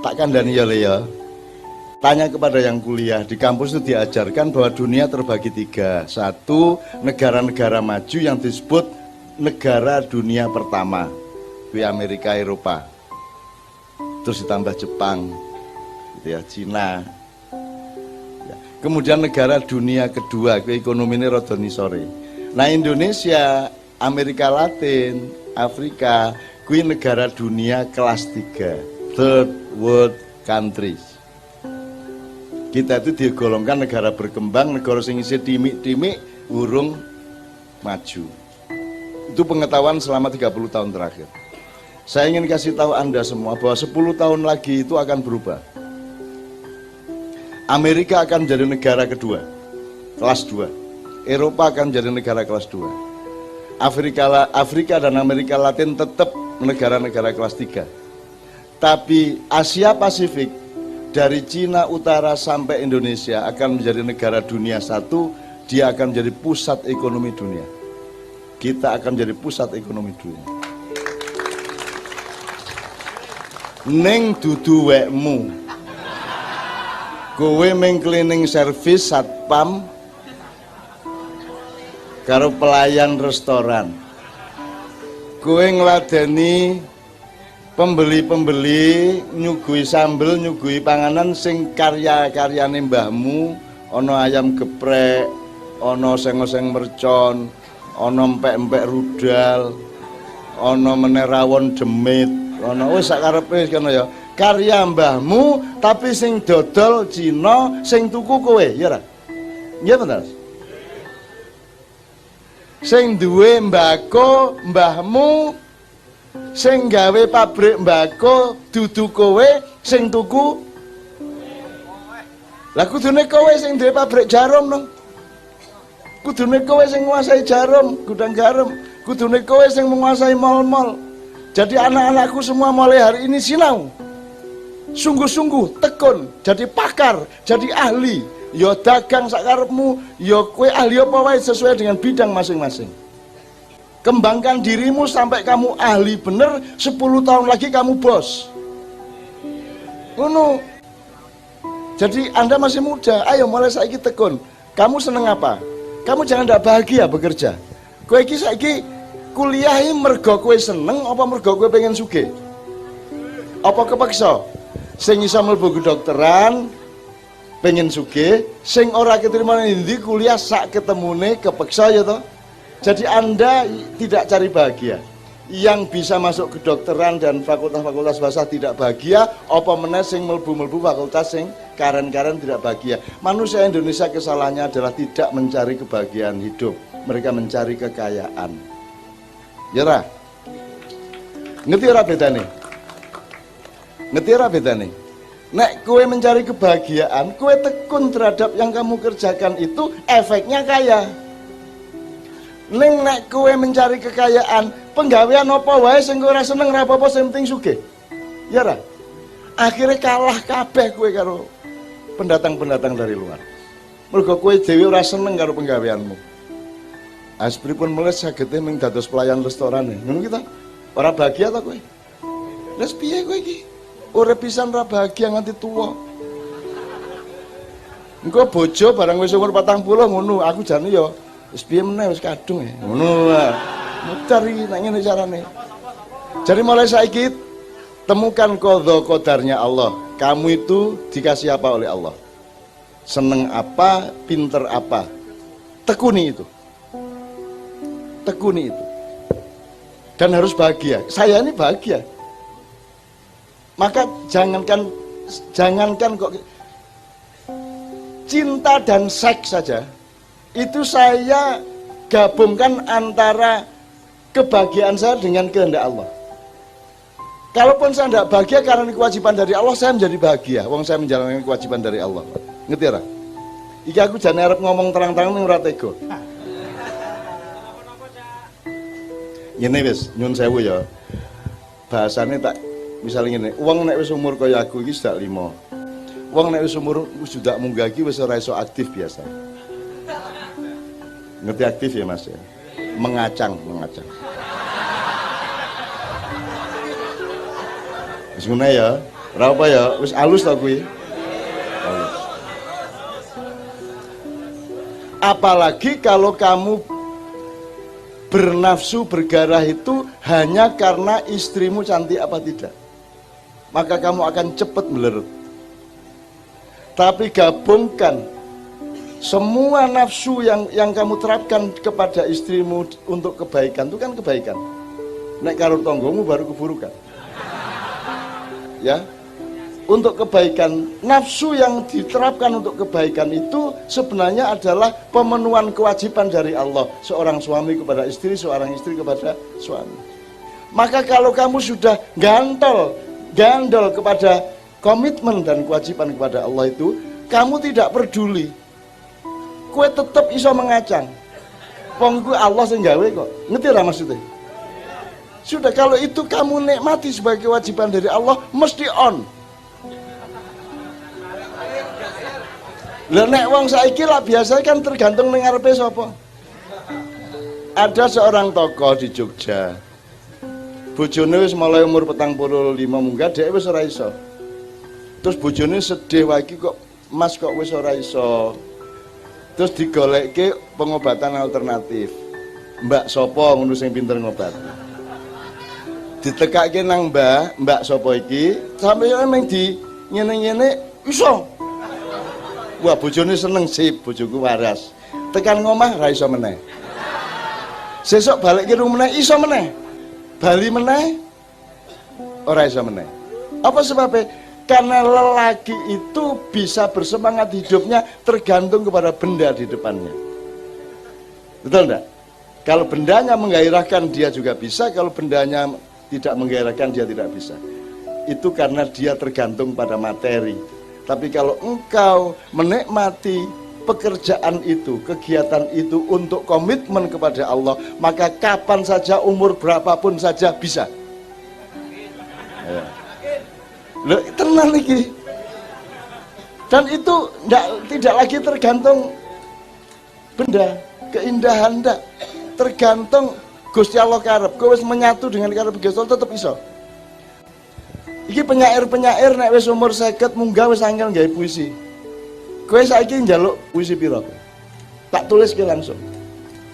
Tak kandani ya Le ya. Tanya kepada yang kuliah, di kampus itu diajarkan bahwa dunia terbagi tiga. Satu, negara-negara maju yang disebut negara dunia pertama, di Amerika, Eropa. Terus ditambah Jepang, gitu ya, Cina. Ya. Kemudian negara dunia kedua, ekonomi ini rodoni sore. Nah Indonesia, Amerika Latin, Afrika, kui negara dunia kelas 3, third world countries. Kita itu digolongkan negara berkembang, negara sing isih timik-timik urung maju. Itu pengetahuan selama 30 tahun terakhir. Saya ingin kasih tahu Anda semua bahwa 10 tahun lagi itu akan berubah. Amerika akan menjadi negara kedua, kelas 2. Eropa akan menjadi negara kelas 2. Afrika dan Amerika Latin tetap negara-negara kelas 3. Tapi Asia Pasifik dari Cina Utara sampai Indonesia akan menjadi negara dunia satu, dia akan menjadi pusat ekonomi dunia. Kita akan menjadi pusat ekonomi dunia. Neng dudu wekmu. Kowe meng cleaning service satpam karo pelayan restoran. Kowe ngladeni pembeli-pembeli nyugui sambel, nyugui panganan sing karya-karyane mbahmu, ana ayam geprek, ana oseng-oseng mercon, ana empek-empek rudal, ana meneh rawon demit, ana wis sak karepe kono ya. Karya mbahmu tapi sing dodol Cina, sing tuku kowe, ya ora? Nggih bener. Sing duwe mbako mbahmu, sing gawe pabrik mbako dudu kowe, sing tuku. Lah kudune kowe sing duwe pabrik jarum dong. Kudune kowe sing nguasai jarum, gudang garam. Kudune kowe sing menguasai mal-mal. Jadi anak-anakku semua mulai hari ini sinau. Sungguh-sungguh tekun, jadi pakar, jadi ahli. Ya dagang sakarepmu, ya kowe ahli apa wae sesuai dengan bidang masing-masing. Kembangkan dirimu sampai kamu ahli bener, 10 tahun lagi kamu bos. Ngono. Jadi Anda masih muda, ayo mulai saiki tekun. Kamu seneng apa? Kamu jangan tidak bahagia bekerja. Kowe iki saiki kuliahi mergo kowe seneng apa mergo kowe pengen sugih? Apa kepaksa? Sing iso mlebu kedokteran pengen sugih, sing ora keterima ndi kuliah sak ketemune kepeksa ya toh. Jadi Anda tidak cari bahagia. Yang bisa masuk kedokteran dan fakultas-fakultas bahasa tidak bahagia, apa meneh sing mlebu-mlebu fakultas sing karen-karen tidak bahagia. Manusia Indonesia kesalahannya adalah tidak mencari kebahagiaan hidup, mereka mencari kekayaan. Ya ora? Ngerti ora bedane? Ngerti ora bedane? Nek kowe mencari kebahagiaan, kowe tekun terhadap yang kamu kerjakan itu efeknya kaya. Ning nek kowe mencari kekayaan, penggawean apa wae sing kowe ora seneng ora apa-apa sing penting sugih. Ya ora? Akhirnya kalah kabeh kowe karo pendatang-pendatang dari luar. Mergo kowe dhewe ora seneng karo penggaweanmu. Aspripun mulai sagete mung dados pelayan restoran. Ngono kita. Ora bahagia ta kowe? Wes piye kowe iki? Urip pisan ora bahagia nganti tuwa. Engko bojo barang wis umur 40 ngono, aku jane ya wis piye meneh wis kadung ya. Ngono lah. Mutar iki nek ngene carane. Jadi mulai saiki temukan qadha qadarnya Allah. Kamu itu dikasih apa oleh Allah? Seneng apa, pinter apa? Tekuni itu. Tekuni itu. Dan harus bahagia. Saya ini bahagia. Maka jangankan kok cinta dan seks saja. Itu saya gabungkan antara kebahagiaan saya dengan kehendak Allah. Kalaupun saya tidak bahagia karena kewajiban dari Allah, saya menjadi bahagia. Wong saya menjalankan kewajiban dari Allah. Ngerti ora? Iki aku jane arep ngomong terang-terang ning ora tega. Ngene wis, nyun sewu ya. Bahasane tak misalnya ngene, wong nek wis umur kaya aku iki sudah 5. Wong nek wis umur sudah munggah iki wis ora iso aktif biasa. Ngerti aktif ya Mas ya? Mengacang. Wis ngene ya. Ora apa ya, wis alus ta kuwi. Alus. Apalagi kalau kamu bernafsu bergarah itu hanya karena istrimu cantik apa tidak, maka kamu akan cepat melerut. Tapi gabungkan semua nafsu yang kamu terapkan kepada istrimu untuk kebaikan, itu kan kebaikan. Nek karo tonggomu baru keburukan. Ya, untuk kebaikan, nafsu yang diterapkan untuk kebaikan itu sebenarnya adalah pemenuhan kewajiban dari Allah, seorang suami kepada istri, seorang istri kepada suami. Maka kalau kamu sudah gandol kepada komitmen dan kewajiban kepada Allah itu, kamu tidak peduli, kue tetap iso mengacang. Wong ku Allah sing gawe kok. Ngerti ora maksudnya? Sudah, kalau itu kamu nikmati sebagai kewajiban dari Allah, mesti on. Lah nek wong saiki lah biasa kan tergantung ning ngarepe sapa. Ada seorang tokoh di Jogja. Bojone wis mulai umur 45 munggah, dhek wis ora iso. Terus bojone sedih wae kok, Mas kok wis ora iso. Terus digolekke pengobatan alternatif. Mbak sapa ngono sing pinter ngobati. Ditekake nang mbak sapa iki, sampe emang di ngene-ngene iso. Wah, bojone seneng, sip, bojoku waras. Tekan ngomah ra iso meneh. Sesuk balik ke rumah meneh iso meneh. Bali meneh ora iso meneh. Apa sebabnya? Karena lelaki itu bisa bersemangat hidupnya tergantung kepada benda di depannya. Betul enggak? Kalau bendanya menggairahkan dia juga bisa, kalau bendanya tidak menggairahkan dia tidak bisa. Itu karena dia tergantung pada materi. Tapi kalau engkau menikmati pekerjaan itu, kegiatan itu untuk komitmen kepada Allah, maka kapan saja, umur berapapun saja bisa. Ya. Loh, tenang lagi. Dan itu tidak lagi tergantung benda, keindahan enggak. Tergantung Gusti Allah karep, kowe wis menyatu dengan karep Gusti Allah tetep iso. Iki penyair-penyair nek wis umur 50 munggah wis angel gawe puisi. Kowe saiki njaluk puisi pira? Tak tulis ke langsung.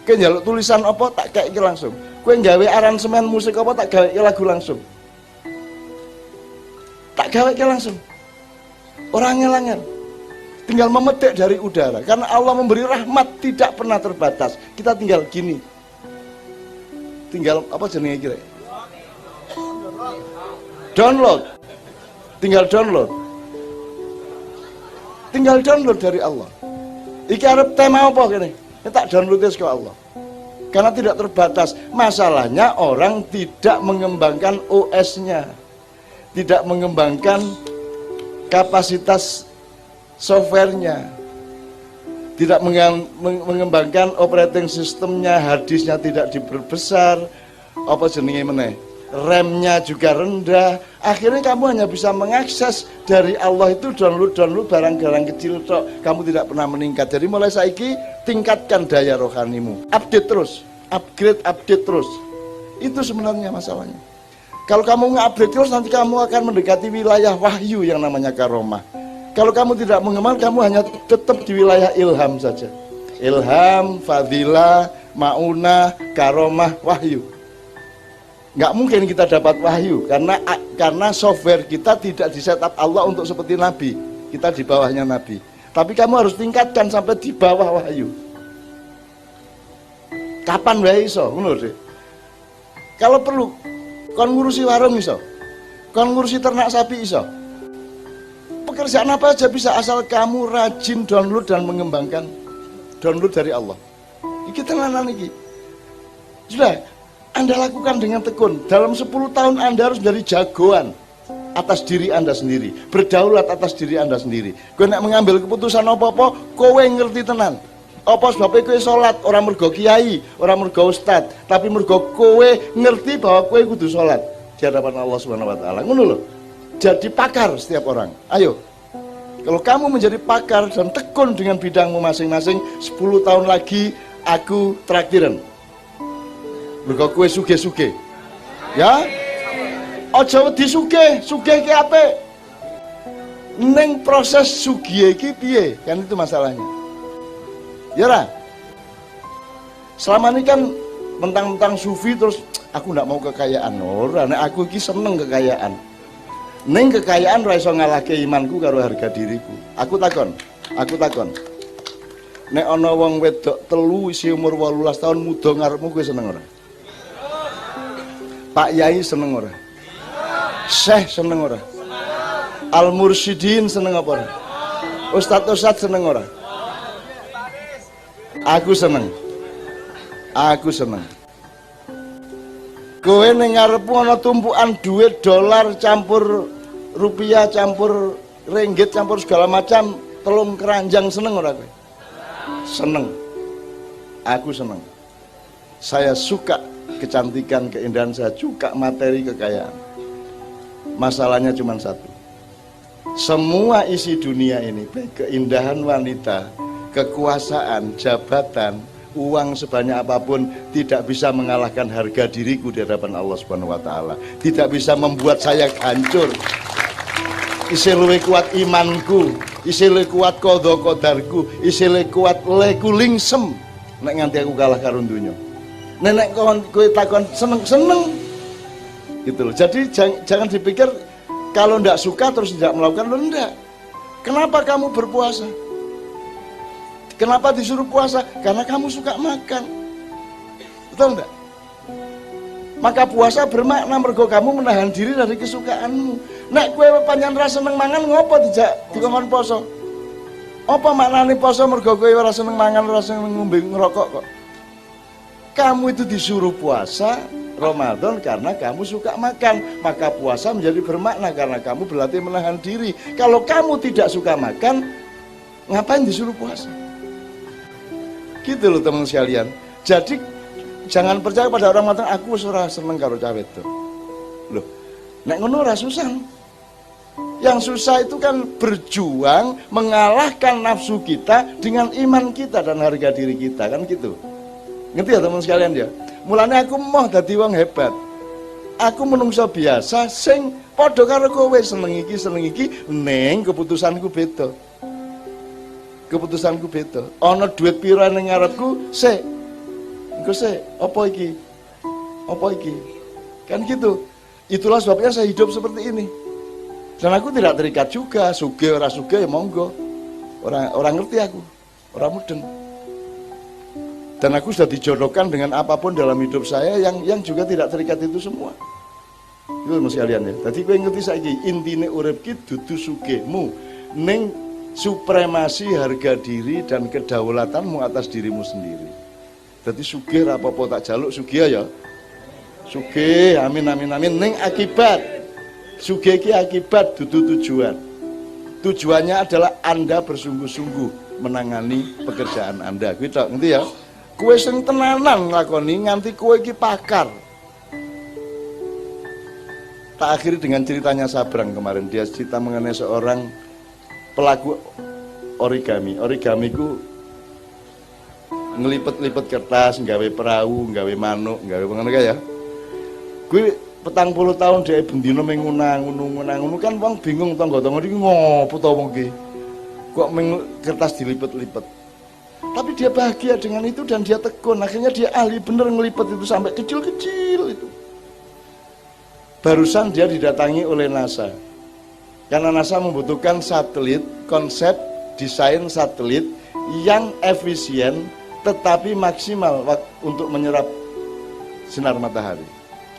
Kowe njaluk tulisan apa tak kaeke langsung. Kowe gawe aransemen musik apa tak gawe lagu langsung. Tak gawe langsung. Ora angel-angel. Tinggal memetik dari udara. Karena Allah memberi rahmat tidak pernah terbatas. Kita tinggal gini. Tinggal apa jenenge kira? Download. Tinggal download. Tinggal download dari Allah. Iki arep tema apa kene? Tak download ke Allah. Karena tidak terbatas. Masalahnya orang tidak mengembangkan OS-nya. Tidak mengembangkan kapasitas softwarenya, tidak mengembangkan operating sistemnya, harddisknya tidak diperbesar, apa jenenge meneh, RAM-nya juga rendah. Akhirnya kamu hanya bisa mengakses dari Allah itu download barang-barang kecil tok. Kamu tidak pernah meningkat. Jadi mulai saiki tingkatkan daya rohanimu, update terus, upgrade terus. Itu sebenarnya masalahnya. Kalau kamu nge-upgrade terus, nanti kamu akan mendekati wilayah wahyu yang namanya karomah. Kalau kamu tidak mengenal, kamu hanya tetap di wilayah ilham saja. Ilham, fadilah, maunah, karomah, wahyu. Nggak mungkin kita dapat wahyu, karena software kita tidak di-setup Allah untuk seperti Nabi. Kita di bawahnya Nabi. Tapi kamu harus tingkatkan sampai di bawah wahyu. Kapan wae iso, ngono deh. Kalau perlu, kon ngurusi warung iso, kon ngurusi ternak sapi iso. Pekerjaan apa aja bisa asal kamu rajin download dan mengembangkan download dari Allah. Iki tenanan iki. Sudah, Anda lakukan dengan tekun. Dalam 10 tahun Anda harus dari jagoan atas diri Anda sendiri, berdaulat atas diri Anda sendiri. Kowe nek mengambil keputusan apa-apa, kowe ngerti tenan. Apa sebabnya kowe sholat, orang mergo kiai, orang mergo ustad, tapi mergo kowe ngerti bahwa kowe kudu sholat di hadapan Allah Subhanahu wa taala. Ngono lho. Jadi pakar setiap orang. Ayo. Kalau kamu menjadi pakar dan tekun dengan bidangmu masing-masing, 10 tahun lagi aku traktiran. Mergo kowe sugih-sugih. Ya? Aja wedi sugih ki apik. Neng proses sugih iki piye? Kan itu masalahnya. Ya ora? Selama ini kan mentang-mentang sufi terus aku ndak mau kekayaan. Ora, nek aku iki seneng kekayaan. Neng kekayaan ora iso ngalahke imanku karo harga diriku. Aku takon. Nek ana wong wedok telu isi umur 18 tahun muda ngarepmu kowe seneng ora? Pak Yai seneng ora? Syekh seneng ora? Al Mursyidin seneng apa ora? Ustadz seneng ora? Aku seneng. Kowe ning ngarepmu ana tumpukan duit dolar campur rupiah campur ringgit campur segala macam telung keranjang seneng ora kowe? Seneng. Aku seneng. Saya suka kecantikan, keindahan, saya suka materi, kekayaan. Masalahnya cuma satu. Semua isi dunia ini, baik keindahan wanita, kekuasaan, jabatan, uang sebanyak apapun tidak bisa mengalahkan harga diriku di hadapan Allah Subhanahu wa taala. Tidak bisa membuat saya hancur. Isih luwih kuat imanku, isih luwih kuat qadha qadarku, isih luwih kuat leku lingsem nek nganti aku kalah karo donya. Nek kowe takon seneng gitu loh. Jadi jangan dipikir kalau ndak suka terus tidak melakukan. Lo ndak. Kenapa kamu berpuasa? Kenapa disuruh puasa? Karena kamu suka makan. Betul ndak? Maka puasa bermakna mergo kamu menahan diri dari kesukaanmu. Nek kowe pancen ra seneng mangan ngopo dijak dikon poso? Apa maknane poso mergo kowe ora seneng mangan, ora seneng ngombe ngerokok kok? Kamu itu disuruh puasa Ramadan karena kamu suka makan, maka puasa menjadi bermakna karena kamu berlatih menahan diri. Kalau kamu tidak suka makan, ngapain disuruh puasa? Gitu loh teman sekalian. Jadi jangan percaya pada orang mengatakan aku ora seneng karo cah wedok. Loh, nek ngono ora susah. Yang susah itu kan berjuang mengalahkan nafsu kita dengan iman kita dan harga diri kita, kan gitu. Ngerti ya teman sekalian ya? Mulanya aku mau dadi wong hebat. Aku menungso biasa sing padha karo kowe seneng iki ning keputusanku beda. Ana duit pira ning ngarepku, sik. Engko sik, apa iki? Kan gitu. Itulah sebabnya saya hidup seperti ini. Dan aku tidak terikat juga, sugih ora sugih ya monggo. Orang ngerti aku, orang mudeng. Dan aku sudah dijodohkan dengan apapun dalam hidup saya yang juga tidak terikat itu semua. Itu mas kalian ya. Tadi kowe ngerti saiki intine urip ki dudu sugihmu ning supremasi harga diri dan kedaulatanmu atas dirimu sendiri. Jadi sugih ra apa-apa tak jaluk sugih ya. Sugih, amin ning akibat. Sugih ki akibat dudu tujuan. Tujuannya adalah Anda bersungguh-sungguh menangani pekerjaan Anda. Kuwi tok, ngerti ya? Kowe sing tenanan nglakoni nganti kowe iki pakar. Tak akhiri dengan ceritanya Sabrang kemarin. Dia cerita mengenai seorang pelaku origami. Origami ku ngelipet-lipet kertas, nggawe perahu, nggawe manuk, nggawe ngono ya. Kuwi 40 tahun dia bendina mengunang kan wong bingung tangga-tangga iki ngopo to wong iki. Kok kertas dilipet-lipet. Tapi dia bahagia dengan itu dan dia tekun. Akhirnya dia ahli bener ngelipet itu sampai kecil-kecil itu. Barusan dia didatangi oleh NASA. Karena NASA membutuhkan satelit, konsep desain satelit yang efisien tetapi maksimal untuk menyerap sinar matahari.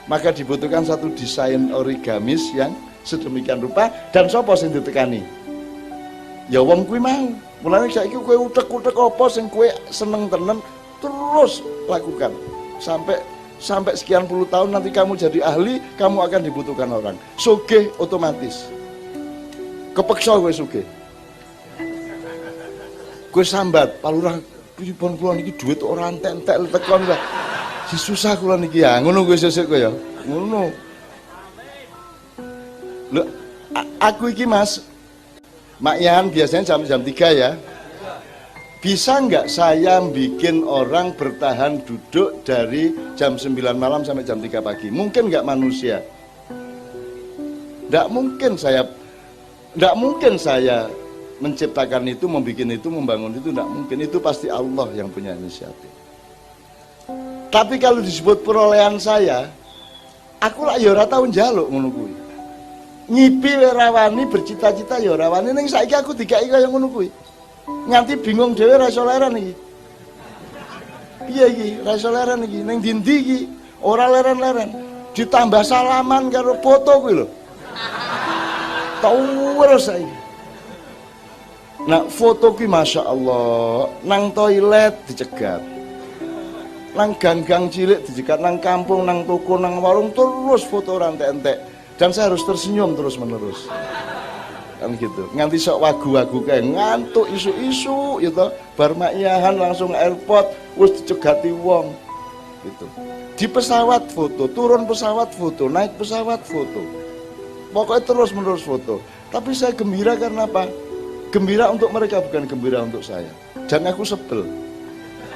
Maka dibutuhkan satu desain origamis yang sedemikian rupa dan sapa sing ditekani? Ya wong kuwi mau. Mulane saiki kowe utek-utek apa sing kowe seneng tenan terus lakukan. Sampai sekian puluh tahun nanti kamu jadi ahli, kamu akan dibutuhkan orang. Sugih otomatis. Kepeksa kowe sugih. Kowe sambat, palurah pripun kula niki dhuwit ora entek-entek tekon kok. Susah kula niki ya. Ngono kowe sesuk kowe ya. Ngono. Lho, aku iki Mas Mak Yan biasanya jam 3 ya. Bisa nggak saya bikin orang bertahan duduk dari jam 9 malam sampai jam 3 pagi? Mungkin nggak manusia? Nggak mungkin saya Tidak mungkin saya menciptakan itu, membuat itu, membangun itu, tidak mungkin. Itu pasti Allah yang punya inisiatif. Tapi kalau disebut perolehan saya, aku lah ya ora tau njaluk ngono kuwi. Ngipi rawani bercita-cita ya rawani, ning saiki aku dikai kaya ngono kuwi. Nganti bingung dhewe ra iso leren iki. Piye iki? Ra iso leren iki. Ning ndi iki? Ora leren-leren. Ditambah salaman karo foto kuwi lho. Terus saiki. Nah, foto ki Masya Allah, nang toilet dicegat, nang gang-gang cilik dicegat, nang kampung, nang toko, nang warung, terus foto rantek-entek. Dan saya harus tersenyum terus-menerus. Kan gitu. Nganti sok wagu-wagu kayak ngantuk isu-isu gitu. Bar makiyahan langsung airport, wis dicegati wong. Gitu. Di pesawat foto, turun pesawat foto, naik pesawat foto. Pokoknya terus-menerus foto. Tapi saya gembira karena apa? Gembira untuk mereka, bukan gembira untuk saya. Dan aku sebel,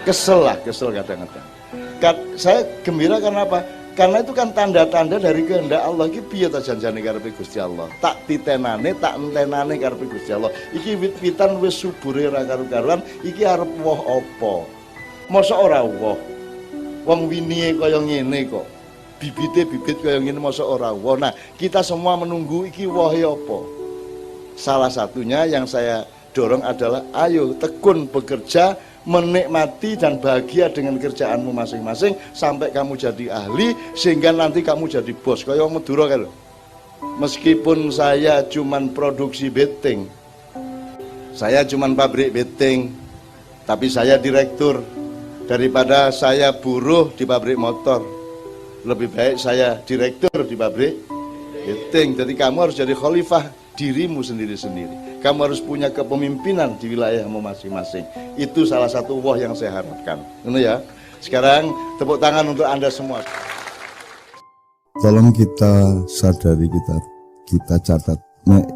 kesel kadang-kadang. Saya gembira karena apa? Karena itu kan tanda-tanda dari kehendak Allah. Iki piye ta janjane karepe Gusti Allah? Tak titenane, tak entenane karepe Gusti Allah. Iki wit-witan wis subure ra karu-karuan, iki arep woh apa? Mosok ora woh. Wong winie kaya ngene kok. Bibite bibit kaya ngene mosok ora woh. Nah, kita semua menunggu iki wohe apa? Salah satunya yang saya dorong adalah ayo tekun bekerja, menikmati dan bahagia dengan kerjaanmu masing-masing sampai kamu jadi ahli, sehingga nanti kamu jadi bos. Kayak Madura kan. Meskipun saya cuman produksi beting, saya cuman pabrik beting, tapi saya direktur. Daripada saya buruh di pabrik motor, lebih baik saya direktur di pabrik beting. Jadi kamu harus jadi khalifah dirimu sendiri-sendiri. Kamu harus punya kepemimpinan di wilayahmu masing-masing. Itu salah satu woh yang saya harapkan. Ini ya. Sekarang tepuk tangan untuk Anda semua. Tolong kita sadari, kita catat,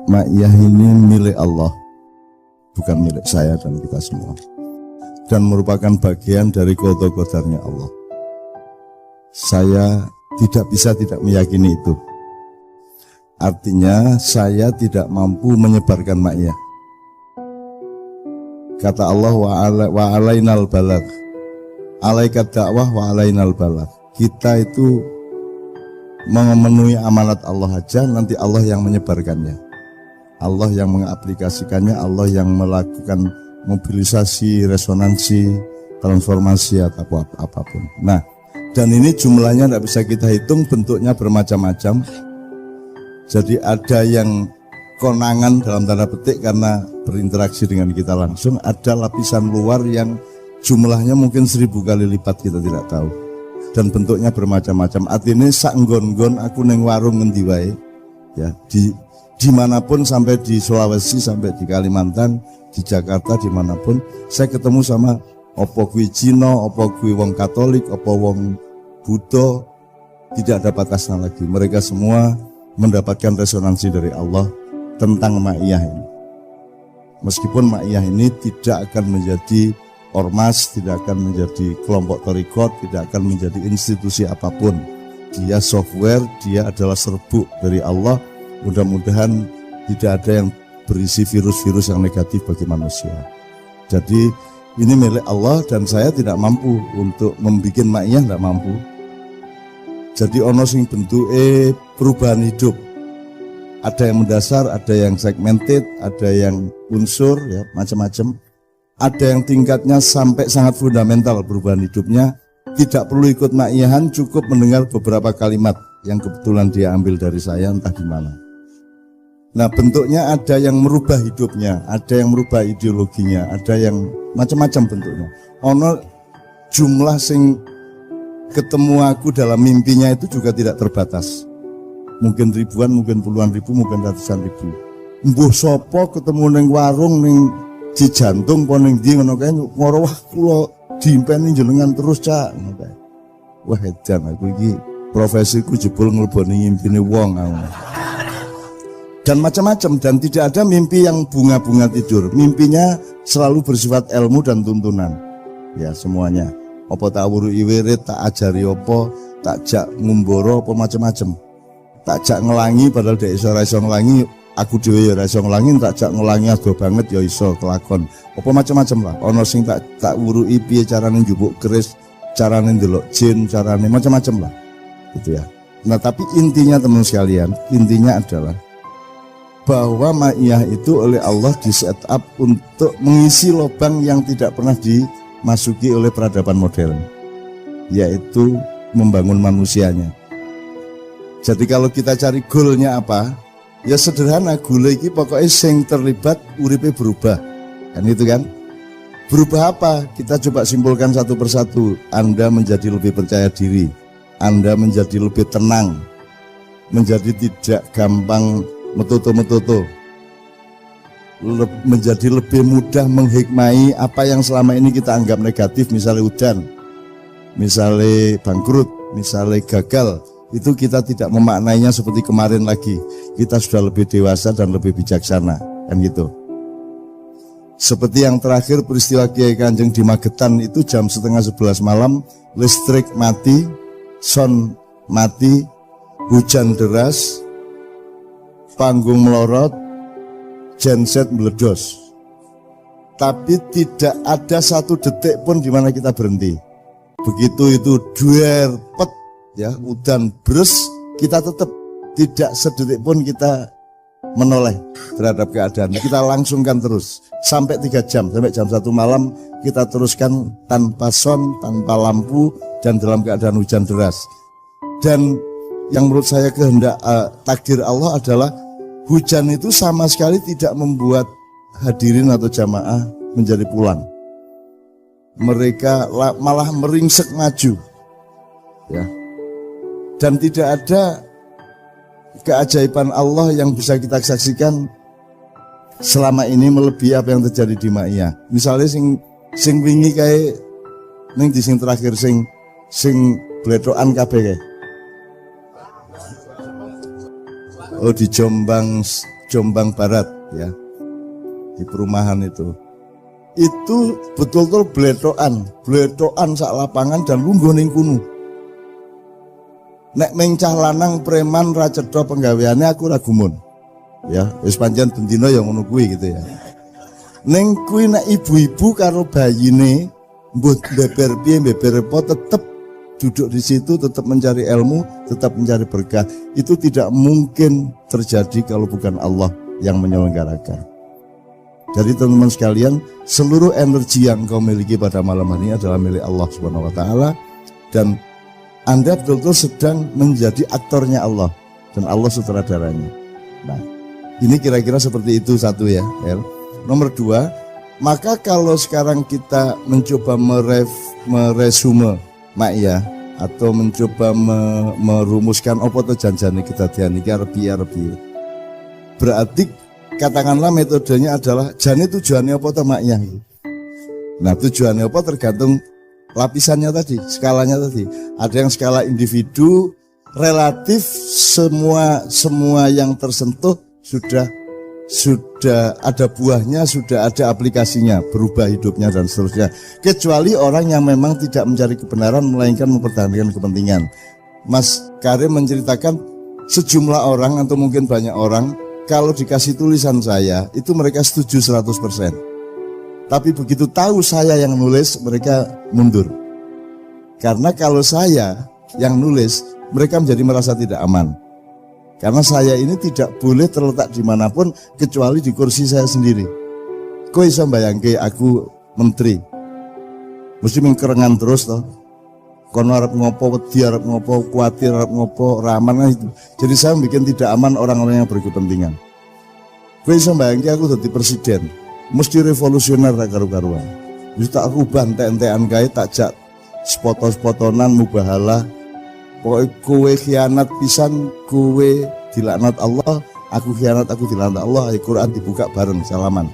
Ma'iyah ini milik Allah, bukan milik saya dan kita semua, dan merupakan bagian dari qada-qadarnya Allah. Saya tidak bisa tidak meyakini itu. Artinya saya tidak mampu menyebarkan Ma'iyah. Kata Allah wa alainal balagh. Alaikat dakwah wa alainal balagh. Kita itu memenuhi amanat Allah aja, nanti Allah yang menyebarkannya. Allah yang mengaplikasikannya, Allah yang melakukan mobilisasi, resonansi, transformasi atau apapun. Nah, dan ini jumlahnya tidak bisa kita hitung, bentuknya bermacam-macam. Jadi ada yang konangan dalam tanda petik karena berinteraksi dengan kita langsung, ada lapisan luar yang jumlahnya mungkin 1000 kali lipat, kita tidak tahu. Dan bentuknya bermacam-macam. Artinya sak nggon-nggon aku neng warung ngendi wae, ya, dimanapun, sampai di Sulawesi, sampai di Kalimantan, di Jakarta, dimanapun saya ketemu sama opo kuwi Cina, opo kuwi wong Katolik, opo wong Buddha, tidak ada batasnya lagi. Mereka semua mendapatkan resonansi dari Allah tentang Ma'iyah ini. Meskipun Ma'iyah ini tidak akan menjadi ormas, tidak akan menjadi kelompok thariqat, tidak akan menjadi institusi apapun. Dia software, dia adalah serbuk dari Allah. Mudah-mudahan tidak ada yang berisi virus-virus yang negatif bagi manusia. Jadi ini milik Allah dan saya tidak mampu untuk membuat Ma'iyah, tidak mampu. Jadi ono sing bentuke perubahan hidup. Ada yang mendasar, ada yang segmented, ada yang unsur, ya, macam-macam. Ada yang tingkatnya sampai sangat fundamental perubahan hidupnya. Tidak perlu ikut Ma'iyahan, cukup mendengar beberapa kalimat yang kebetulan dia ambil dari saya entah di mana. Nah, bentuknya ada yang merubah hidupnya, ada yang merubah ideologinya, ada yang macam-macam bentuknya. Ono jumlah sing ketemu aku dalam mimpinya itu juga tidak terbatas. Mungkin ribuan, mungkin puluhan ribu, mungkin ratusan ribu. Mbuh sopo ketemu neng warung, neng di jantung, po neng di ngono kae ngoro, wah kula diimpeni jenengan terus cak. Wah edan aku iki profesiku jebul ngleboni ngimpine wong aku. Dan macam-macam, dan tidak ada mimpi yang bunga-bunga tidur. Mimpinya selalu bersifat ilmu dan tuntunan. Ya semuanya. Apa tak wuruki wirid, tak ajari apa, tak jak ngumbara apa macam-macam. Tak jak ngelangi padahal dek iso ngelangi, aku dhewe ya ora iso ngulangi, tak jak ngulangi ado banget ya iso kelakon. Apa macam-macam lah. Ono sing tak wuruki piye carane njupuk keris, carane ndelok jin, carane macam-macam lah. Gitu ya. Nah, tapi intinya teman sekalian, intinya adalah bahwa ma'iyah itu oleh Allah di set up untuk mengisi lubang yang tidak pernah dimasuki oleh peradaban modern, yaitu membangun manusianya. Jadi kalau kita cari goalnya apa, ya sederhana, goal ini pokoknya sing terlibat uripe berubah, kan itu kan? Berubah apa? Kita coba simpulkan satu persatu. Anda menjadi lebih percaya diri, Anda menjadi lebih tenang, menjadi tidak gampang metoto-metoto, menjadi lebih mudah menghikmai apa yang selama ini kita anggap negatif, misalnya hujan, misalnya bangkrut, misalnya gagal. Itu kita tidak memaknainya seperti kemarin lagi. Kita sudah lebih dewasa dan lebih bijaksana, kan gitu. Seperti yang terakhir peristiwa Kiai Kanjeng di Magetan itu jam 10:30 malam, listrik mati, sound mati, hujan deras, panggung melorot, genset meledos. Tapi tidak ada satu detik pun di mana kita berhenti. Begitu itu duer pet, ya, udan bres, kita tetap tidak sedetik pun kita menoleh terhadap keadaan. Kita langsungkan terus sampai 3 jam, sampai jam 1 malam kita teruskan tanpa sound, tanpa lampu, dan dalam keadaan hujan deras. Dan yang menurut saya kehendak takdir Allah adalah hujan itu sama sekali tidak membuat hadirin atau jamaah menjadi pulang. Mereka malah meringsek maju, ya. Dan tidak ada keajaiban Allah yang bisa kita saksikan selama ini melebihi apa yang terjadi di Ma'iyah. Misalnya sing wingi kayak ning di sing terakhir sing bletokan kabeh kae. Oh, di Jombang Barat, ya, di perumahan itu betul-betul bletokan sak lapangan dan lungguh ning kuno. Nek mencah lanang preman ra cetha penggaweane aku ra gumun. Ya, wis pancen bendina ya ngono kuwi gitu ya. Ning kuwi nek ibu-ibu karo bayine mbuh beber piye beber apa tetep duduk di situ, tetap mencari ilmu, tetap mencari berkah. Itu tidak mungkin terjadi kalau bukan Allah yang menyelenggarakan. Jadi teman-teman sekalian, seluruh energi yang kau miliki pada malam hari ini adalah milik Allah Subhanahu wa taala, dan Anda betul-betul sedang menjadi aktornya Allah dan Allah sutradaranya. Nah, ini kira-kira seperti itu satu ya, El. Nomor 2, maka kalau sekarang kita mencoba meresume Ma'iyah atau mencoba merumuskan apa to janjane kedadian iki arep piye. Berarti katakanlah metodenya adalah jane tujuannya apa to Ma'iyah. Nah, tujuannya apa tergantung lapisannya tadi, skalanya tadi. Ada yang skala individu, relatif semua yang tersentuh sudah ada buahnya, sudah ada aplikasinya, berubah hidupnya dan seterusnya. Kecuali orang yang memang tidak mencari kebenaran, melainkan mempertahankan kepentingan. Mas Karim menceritakan sejumlah orang atau mungkin banyak orang, kalau dikasih tulisan saya, itu mereka setuju 100%. Tapi begitu tahu saya yang nulis, mereka mundur. Karena kalau saya yang nulis, mereka menjadi merasa tidak aman. Karena saya ini tidak boleh terletak dimanapun kecuali di kursi saya sendiri. Kok bisa bayangke aku menteri, mesti mengkerengan terus toh. Kono arep ngopo, wedi arep ngopo, kuatir arep ngopo, raman itu. Jadi saya bikin tidak aman orang-orang yang berkepentingan. Kok bisa bayangke aku jadi presiden, mesti revolusioner tak karu-karuan. Bisa tak aku bantek-entekan kae, tak jak spot-spotonan mubahalah. Pokoknya kowe khianat pisan, kowe dilaknat Allah, aku khianat, aku dilaknat Allah. Al-Quran dibuka bareng, salaman.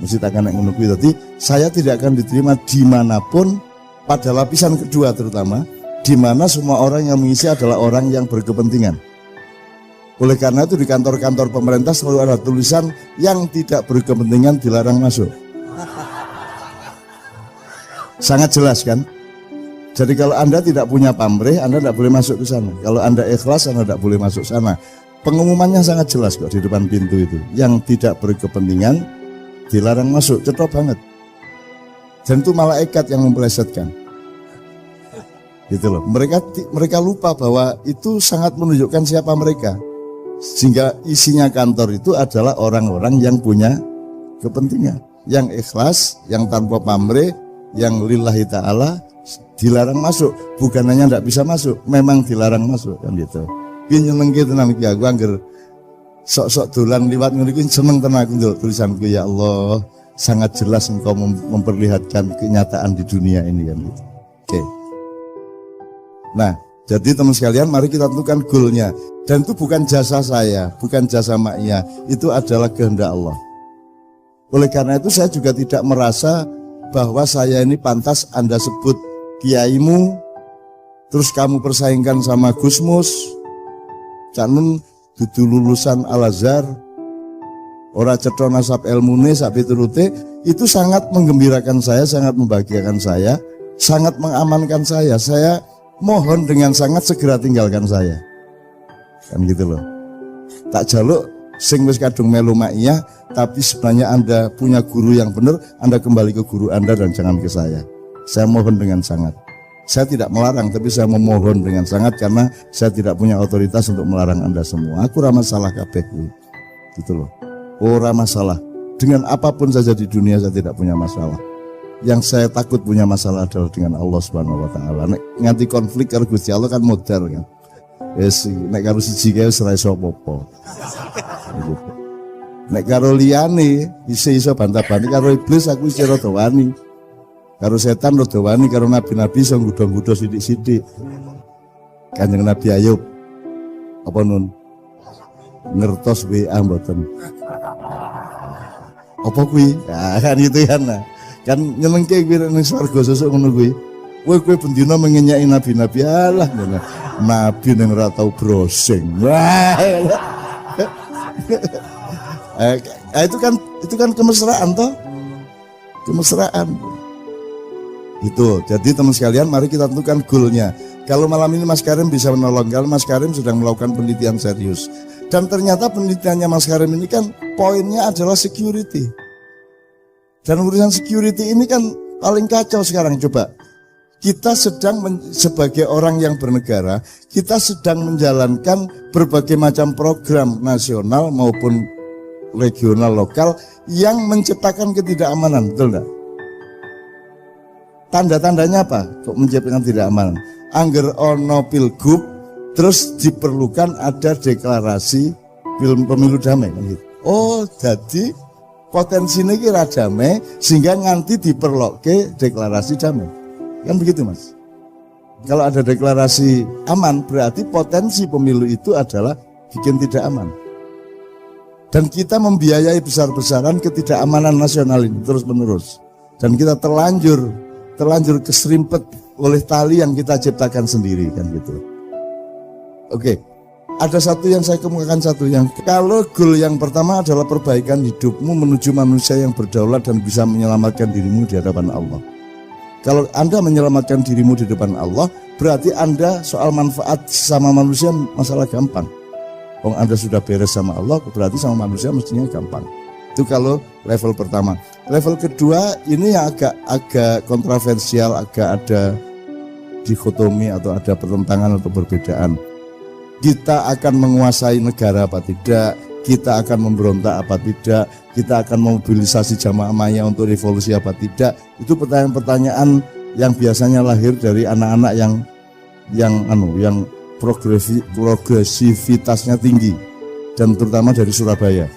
Mesti takkan ngono kuwi. Dadi saya tidak akan diterima dimanapun, pada lapisan kedua terutama, di mana semua orang yang mengisi adalah orang yang berkepentingan. Oleh karena itu di kantor-kantor pemerintah selalu ada tulisan yang tidak berkepentingan dilarang masuk. Sangat jelas kan? Jadi kalau Anda tidak punya pamrih, Anda tidak boleh masuk ke sana. Kalau Anda ikhlas, Anda tidak boleh masuk sana. Pengumumannya sangat jelas kok di depan pintu itu. Yang tidak berkepentingan dilarang masuk, cetok banget. Dan itu malaikat yang mempelesetkan. Gitu loh. Mereka lupa bahwa itu sangat menunjukkan siapa mereka. Sehingga isinya kantor itu adalah orang-orang yang punya kepentingan, yang ikhlas, yang tanpa pamrih, yang lillahi ta'ala, dilarang masuk. Bukan hanya tidak bisa masuk, memang dilarang masuk kan gitu. Ini nyenengke tenan iki aku angger sok-sok dolan liwat ngene iki seneng tenan aku ndelok tulisanku, ya Allah, sangat jelas engkau memperlihatkan kenyataan di dunia ini kan gitu. Oke. Nah, jadi teman sekalian, mari kita tentukan goalnya. Dan itu bukan jasa saya, bukan jasa Ma'iyah, itu adalah kehendak Allah. Oleh karena itu saya juga tidak merasa bahwa saya ini pantas Anda sebut kiaimu, terus kamu persaingkan sama Gusmus, Canun dudu lulusan Al-Azhar, ora cetha nasab ilmune sak piturute, itu sangat menggembirakan saya, sangat membahagiakan saya, sangat mengamankan saya. Saya mohon dengan sangat segera tinggalkan saya. Kan gitu loh. Tak jaluk sing wis kadung melu Ma'iyah, tapi sebenarnya Anda punya guru yang benar, Anda kembali ke guru Anda dan jangan ke saya. Saya mohon dengan sangat. Saya tidak melarang, tapi saya memohon dengan sangat karena saya tidak punya otoritas untuk melarang Anda semua. Aku ramah salah kabeh kuwi. Gitu loh. Ora masalah. Dengan apapun saja di dunia saya tidak punya masalah. Yang saya takut punya masalah adalah dengan Allah Subhanahu wa taala. Nek nganti konflik karo Gusti Allah kan modal kan. Wis nek karo siji kae wis ora iso apa-apa. Nek karo liyane iso bantah-banti, karo iblis aku wis rada wani. Karo setan rada wani, karo nabi-nabi iso nggodho-nggodho sithik-sithik. Kanjeng Nabi Ayub apa nun? Ngertos WA mboten. Apa kuwi? Ya kan gitu kan. Kan nyenengke kuwi ning swarga sesuk ngono kuwi. Kowe bendina mengenyaki nabi-nabi, alah ngono. Nabi ning ora tau browsing. Wah. Itu kan kemesraan toh? Kemesraan. Itu. Jadi teman sekalian, mari kita tentukan goalnya. Kalau malam ini Mas Karim bisa menolong, kalau Mas Karim sedang melakukan penelitian serius. Dan ternyata penelitiannya Mas Karim ini kan poinnya adalah security. Dan urusan security ini kan paling kacau sekarang. Coba, kita sedang sebagai orang yang bernegara, kita sedang menjalankan berbagai macam program nasional maupun regional lokal yang menciptakan ketidakamanan, betul enggak? Tanda-tandanya apa? Kok menciptakan tidak aman? Angger ono pilgub, terus diperlukan ada deklarasi pemilu damai. Gitu. Oh, jadi potensinya kira damai, sehingga nanti diperloke deklarasi damai. Kan begitu Mas? Kalau ada deklarasi aman, berarti potensi pemilu itu adalah bikin tidak aman. Dan kita membiayai besar-besaran ketidakamanan nasional ini terus-menerus. Dan kita terlanjur keserimpet oleh tali yang kita ciptakan sendiri kan gitu. Oke, ada satu yang saya kemukakan, satu yang kalau goal yang pertama adalah perbaikan hidupmu menuju manusia yang berdaulat dan bisa menyelamatkan dirimu di hadapan Allah. Kalau Anda menyelamatkan dirimu di depan Allah, berarti Anda soal manfaat sama manusia masalah gampang. Kalau Anda sudah beres sama Allah, berarti sama manusia mestinya gampang. Itu kalau level pertama. Level kedua ini yang agak kontroversial, agak ada dikotomi atau ada pertentangan atau perbedaan. Kita akan menguasai negara apa tidak, kita akan memberontak apa tidak, kita akan memobilisasi jamaah maya untuk revolusi apa tidak. Itu pertanyaan-pertanyaan yang biasanya lahir dari anak-anak yang progresivitasnya tinggi, dan terutama dari Surabaya.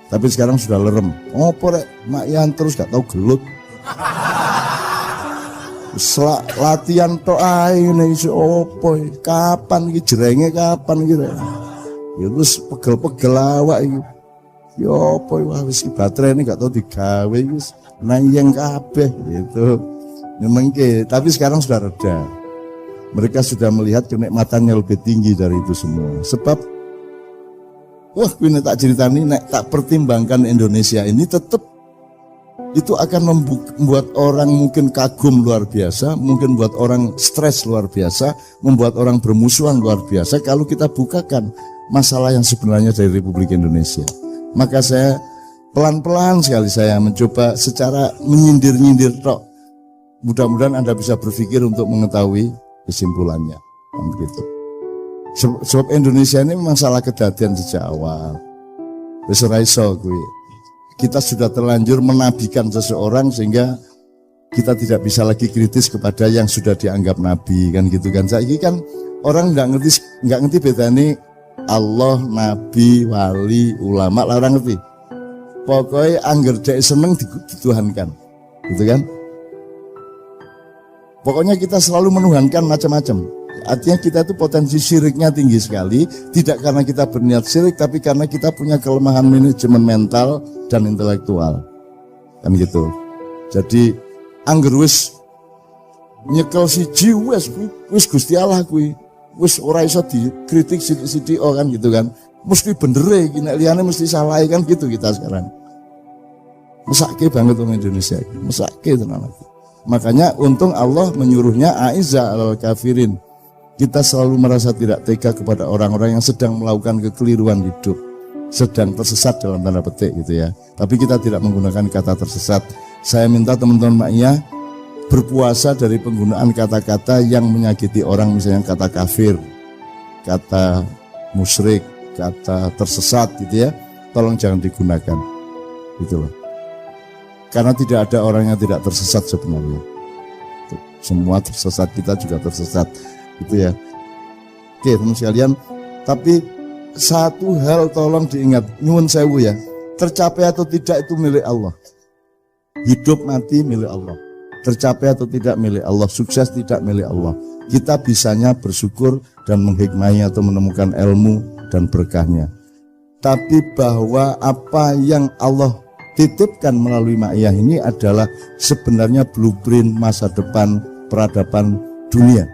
Tapi sekarang sudah lerem. Ngopo rek Ma'iyah terus gak tahu gelut. Latihan tok ae ngene iso opo? Kapan iki jerenge kapan iki rek? Ya terus pegel-pegel awak iki. Ya opo wis baterai ini gak tahu digawe iki nanyeng kabeh gitu. Nyemengke, tapi sekarang sudah reda. Mereka sudah melihat kenikmatannya lebih tinggi dari itu semua. Sebab wah, ini tak ceritani, nek tak pertimbangkan Indonesia ini tetap itu akan membuat orang mungkin kagum luar biasa, mungkin buat orang stres luar biasa, membuat orang bermusuhan luar biasa kalau kita bukakan masalah yang sebenarnya dari Republik Indonesia. Maka saya pelan-pelan sekali saya mencoba secara menyindir-nyindir tok. Mudah-mudahan Anda bisa berpikir untuk mengetahui kesimpulannya. Begitu. Sebab Indonesia ini memang salah kedadian sejak awal. Wis ora iso kuwi. Kita sudah terlanjur menabikan seseorang sehingga kita tidak bisa lagi kritis kepada yang sudah dianggap nabi kan gitu kan. Saiki kan orang nggak ngerti bedane Allah, nabi, wali, ulama, larang ngerti. Pokoknya angger dek seneng dituhankan. Gitu kan? Pokoknya kita selalu menuhankan macam-macam. Artinya kita itu potensi syiriknya tinggi sekali, tidak karena kita berniat syirik, tapi karena kita punya kelemahan manajemen mental dan intelektual, kan gitu. Jadi angger wis nyekel siji wis Gusti Allah kuwi, wis ora iso dikritik sithik-sithik kan gitu kan. Mesti bener iki nek liyane mesti salah kan gitu kita sekarang. Mesake banget orang Indonesia, mesake tenan aku. Makanya untung Allah menyuruhnya aiza alal kafirin. Kita selalu merasa tidak tega kepada orang-orang yang sedang melakukan kekeliruan hidup, sedang tersesat dalam tanda petik gitu ya. Tapi kita tidak menggunakan kata tersesat. Saya minta teman-teman maknya berpuasa dari penggunaan kata-kata yang menyakiti orang, misalnya kata kafir, kata musyrik, kata tersesat gitu ya. Tolong jangan digunakan, gitu loh. Karena tidak ada orang yang tidak tersesat sebenarnya. Semua tersesat, kita juga tersesat. Gitu ya. Oke teman sekalian, tapi satu hal tolong diingat, nyuwun sewu ya, tercapai atau tidak itu milik Allah. Hidup mati milik Allah, tercapai atau tidak milik Allah, sukses tidak milik Allah. Kita bisanya bersyukur dan menghikmati atau menemukan ilmu dan berkahnya. Tapi bahwa apa yang Allah titipkan melalui ma'iyah ini adalah sebenarnya blueprint masa depan peradaban dunia.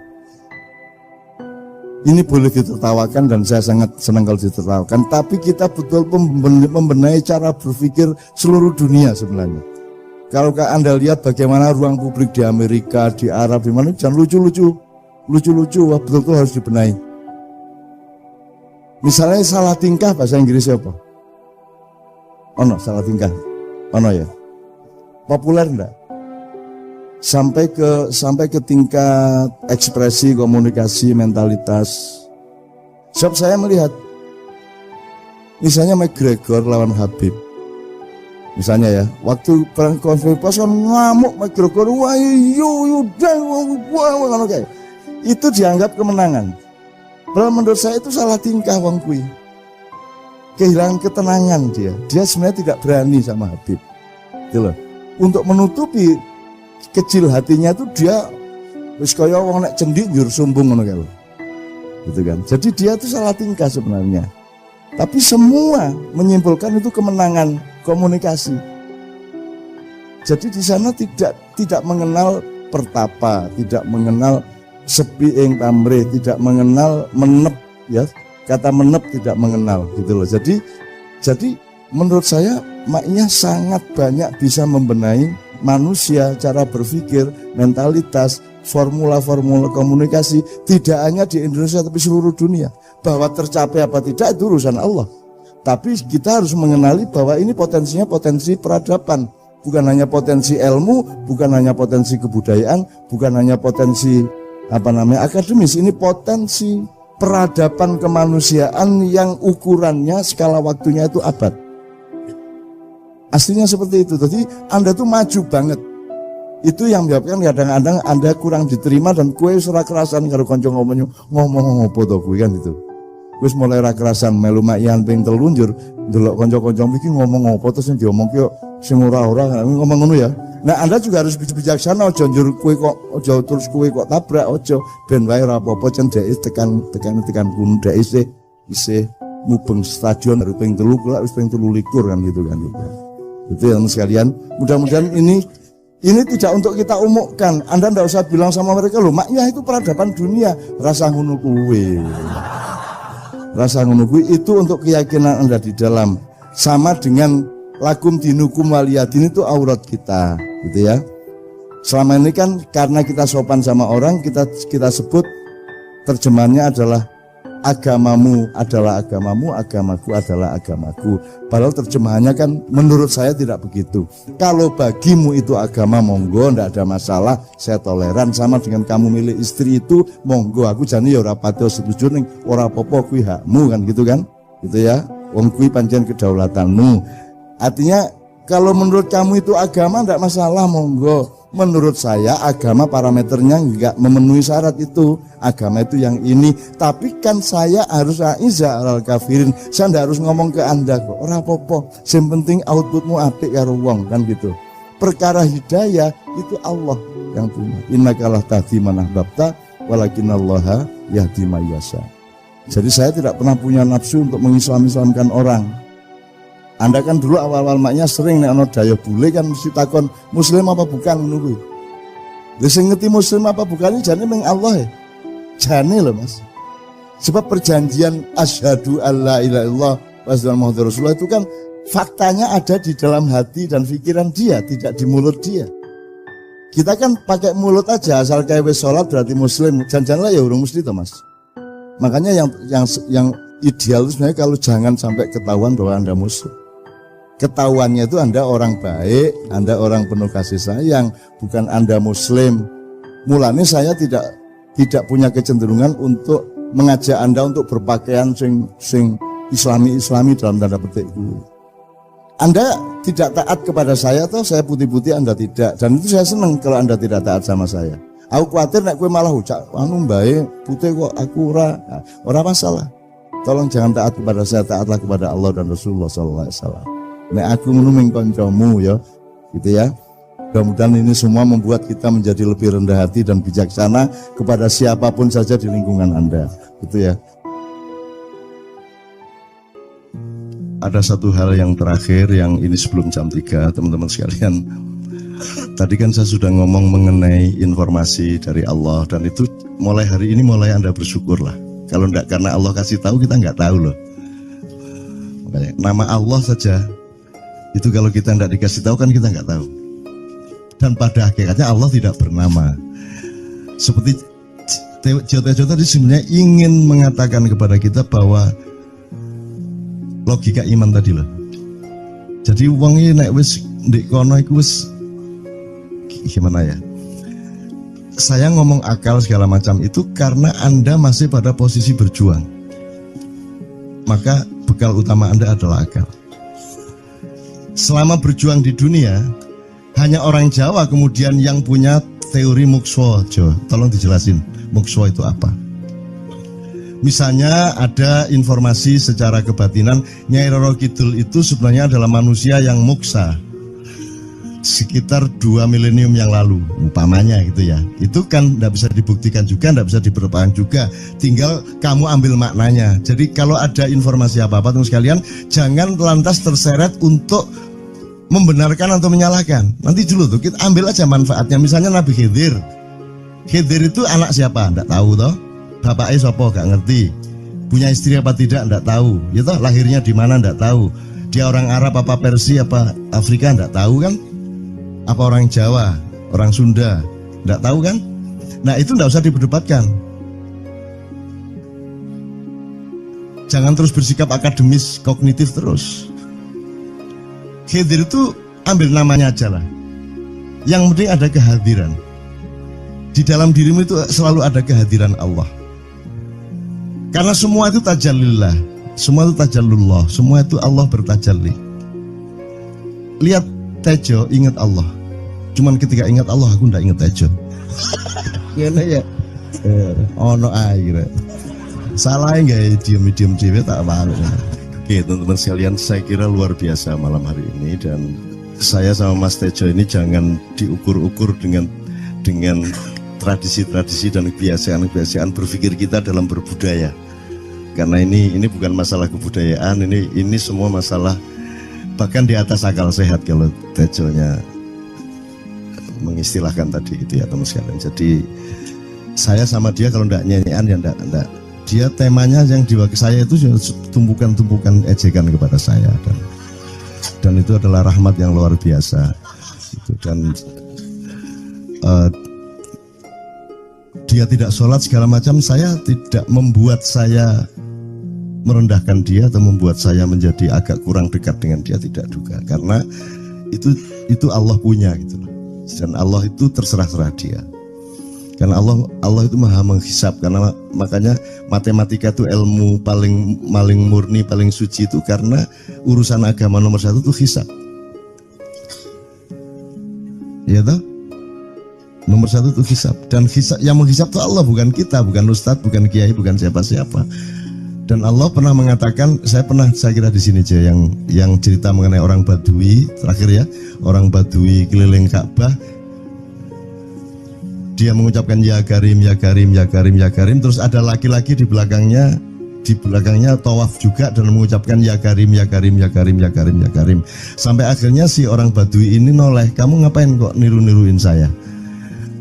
Ini boleh ditertawakan dan saya sangat senang kalau ditertawakan, tapi kita betul membenahi cara berpikir seluruh dunia sebenarnya. Kalau Anda lihat bagaimana ruang publik di Amerika, di Arab, di mana jangan lucu-lucu, wah betul-betul harus dibenahi. Misalnya salah tingkah bahasa Inggris apa? Salah tingkah, ya. Populer enggak? Sampai ke tingkat ekspresi, komunikasi, mentalitas. Sebab saya melihat misalnya McGregor lawan Habib, misalnya ya, waktu perang konfirmasi ngamuk McGregor, wah itu dianggap kemenangan. Padahal menurut saya itu salah tingkah wong kuwi. Kehilangan ketenangan dia sebenarnya tidak berani sama Habib, gitu loh. Untuk menutupi kecil hatinya itu dia wis kaya wong nek cendik njur sumbung ngono kae. Gitu kan. Jadi dia itu salah tingkah sebenarnya. Tapi semua menyimpulkan itu kemenangan komunikasi. Jadi di sana tidak mengenal pertapa, tidak mengenal sepi ing pamrih, tidak mengenal menep ya. Kata menep tidak mengenal gitu loh. Jadi menurut saya maknya sangat banyak bisa membenahi manusia, cara berpikir, mentalitas, formula-formula komunikasi, tidak hanya di Indonesia tapi seluruh dunia. Bahwa tercapai apa tidak itu urusan Allah. Tapi kita harus mengenali bahwa ini potensinya potensi peradaban, bukan hanya potensi ilmu, bukan hanya potensi kebudayaan, bukan hanya potensi akademis. Ini potensi peradaban kemanusiaan yang ukurannya skala waktunya itu abad. Aslinya seperti itu. Jadi Anda tuh maju banget. Itu yang menyebabkan kadang-kadang Anda kurang diterima dan kue ora kerasan karo kanca ngomong apa to kuwi kan itu. Wis mulai ra kerasan melu makian ping telunjur ndelok kanca-kanca iki ngomong apa terus sing diomongke yo sing ora-ora ngomong ngono ya. Nah, Anda juga harus bijaksana, aja njur kue kok aja terus kue kok tabrak aja ben wae ora apa-apa cendheke tekan gunung dhek isih mubeng stadion baru ping 3 kula wis ping 23 kan gitu kan gitu. Itu ya teman sekalian, mudah-mudahan ini tidak untuk kita umumkan. Anda tidak usah bilang sama mereka, loh maknya itu peradaban dunia. Rasa ngono kuwi. Rasa ngono kuwi itu untuk keyakinan Anda di dalam. Sama dengan lakum dinukum waliyadin itu aurat kita, gitu ya. Selama ini kan karena kita sopan sama orang, kita sebut terjemahannya adalah agamamu adalah agamamu, agamaku adalah agamaku. Padahal terjemahannya kan menurut saya tidak begitu. Kalau bagimu itu agama, monggo, ndak ada masalah, saya toleran. Sama dengan kamu milih istri itu, monggo, aku jane ya ora pati setuju ning ora apa-apa kuwi hakmu kan gitu kan. Gitu ya. Wong kuwi pancen kedaulatanmu. Artinya kalau menurut kamu itu agama ndak masalah, monggo. Menurut saya agama parameternya enggak memenuhi syarat itu. Agama itu yang ini. Tapi kan saya harus aiza alal kafirin. Saya enggak harus ngomong ke Anda kok. Ora apa-apa. Yang penting outputmu apik karo wong kan gitu. Perkara hidayah itu Allah yang punya. Innaka la tahdi man ahbabta walakinallaha yahdi may yasha. Jadi saya tidak pernah punya nafsu untuk mengislam-islamkan orang. Anda kan dulu awal-awal maknya sering nek ana daya bule kan mesti takon muslim apa bukan ngono kuwi. Lha sing ngerti muslim apa bukan jane meng Allah ya. Jane lho Mas. Sebab perjanjian asyhadu alla ilaha illallah wa asyhadu muhammadar rasulullah itu kan faktanya ada di dalam hati dan pikiran dia, tidak di mulut dia. Kita kan pakai mulut aja asal kayak wis salat berarti muslim. Jangan-jangan lah ya urung mesti to Mas. Makanya yang ideal itu sebenarnya kalau jangan sampai ketahuan bahwa Anda muslim. Ketahuannya itu Anda orang baik, Anda orang penuh kasih sayang, bukan Anda muslim. Mulanya saya tidak punya kecenderungan untuk mengajak Anda untuk berpakaian sing islami dalam tanda petik. Anda tidak taat kepada saya atau saya putih-putih Anda tidak. Dan itu saya senang kalau Anda tidak taat sama saya. Aku khawatir nek kowe malah ucap anu baik, putih kok aku ora masalah. Tolong jangan taat kepada saya, taatlah kepada Allah dan Rasulullah sallallahu alaihi wasallam. Nek aku ngono ming kancamu ya, gitu ya. Mudah-mudahan ini semua membuat kita menjadi lebih rendah hati dan bijaksana kepada siapapun saja di lingkungan Anda, gitu ya. Ada satu hal yang terakhir yang ini sebelum jam 3, teman-teman sekalian. Tadi kan saya sudah ngomong mengenai informasi dari Allah dan itu mulai hari ini mulai Anda bersyukurlah. Kalau enggak karena Allah kasih tahu kita enggak tahu loh. Makanya nama Allah saja itu kalau kita enggak dikasih tahu kan kita enggak tahu. Dan pada hakikatnya Allah tidak bernama. Seperti Jotejo tadi sebenarnya ingin mengatakan kepada kita bahwa logika iman tadi loh. Jadi wong iki nek wis ndek kono iku wis gimana ya? Saya ngomong akal segala macam itu karena Anda masih pada posisi berjuang. Maka bekal utama Anda adalah akal. Selama berjuang di dunia, hanya orang Jawa kemudian yang punya teori mukswa. Tolong dijelasin, mukswa itu apa? Misalnya ada informasi secara kebatinan Nyai Roro Kidul itu sebenarnya adalah manusia yang muksa sekitar 2 milenium yang lalu, umpamanya gitu ya. Itu kan tidak bisa dibuktikan juga, tidak bisa diperpanjang juga. Tinggal kamu ambil maknanya. Jadi kalau ada informasi apa-apa teman sekalian, jangan lantas terseret untuk membenarkan atau menyalahkan. Nanti dulu tuh kita ambil aja manfaatnya. Misalnya Nabi Khidir. Khidir itu anak siapa? Tidak tahu toh. Bapaknya siapa? Gak ngerti. Punya istri apa tidak? Tidak tahu. Ya toh, lahirnya di mana? Tidak tahu. Dia orang Arab apa Persia apa Afrika? Tidak tahu kan? Apa orang Jawa, orang Sunda, tidak tahu kan? Nah itu tidak usah diperdebatkan. Jangan terus bersikap akademis, kognitif terus. Khidir itu ambil namanya aja lah. Yang penting ada kehadiran. Di dalam dirimu itu selalu ada kehadiran Allah. Karena semua itu tajallillah, semua itu tajallullah, semua itu Allah bertajalli. Lihat Tejo ingat Allah. Cuman ketika ingat Allah aku ndak ingat Tejo. Gimana ya? Ono air. Salah enggak diam-diam dhewe tak malu. Oke, teman-teman sekalian, saya kira luar biasa malam hari ini dan saya sama Mas Tejo ini jangan diukur-ukur dengan tradisi-tradisi dan kebiasaan-kebiasaan berpikir kita dalam berbudaya. Karena ini bukan masalah kebudayaan, ini semua masalah bahkan di atas akal sehat kalau Tejonya mengistilahkan tadi gitu ya teman sekalian. Jadi saya sama dia kalau enggak nyanyian ya enggak. Dia temanya yang diwakili saya itu tumpukan-tumpukan ejekan kepada saya dan itu adalah rahmat yang luar biasa. Gitu. Dan dia tidak sholat segala macam, saya tidak membuat saya merendahkan dia atau membuat saya menjadi agak kurang dekat dengan dia, tidak juga, karena itu Allah punya gitu loh. Dan Allah itu terserah-serah dia. Karena Allah itu maha menghisab, karena makanya matematika itu ilmu paling murni, paling suci itu karena urusan agama nomor satu itu hisab. Ya toh? Nomor satu itu hisab, dan hisab, yang menghisab itu Allah, bukan kita, bukan ustadz, bukan kiai, bukan siapa-siapa. Dan Allah pernah mengatakan, saya kira di sini aja yang cerita mengenai orang Badui terakhir ya, orang Badui keliling Ka'bah, dia mengucapkan ya Karim, ya Karim, ya Karim, ya Karim, terus ada laki-laki di belakangnya tawaf juga dan mengucapkan ya Karim, ya Karim, ya Karim, ya Karim, ya Karim, sampai akhirnya si orang Badui ini noleh, kamu ngapain kok niru-niruin saya?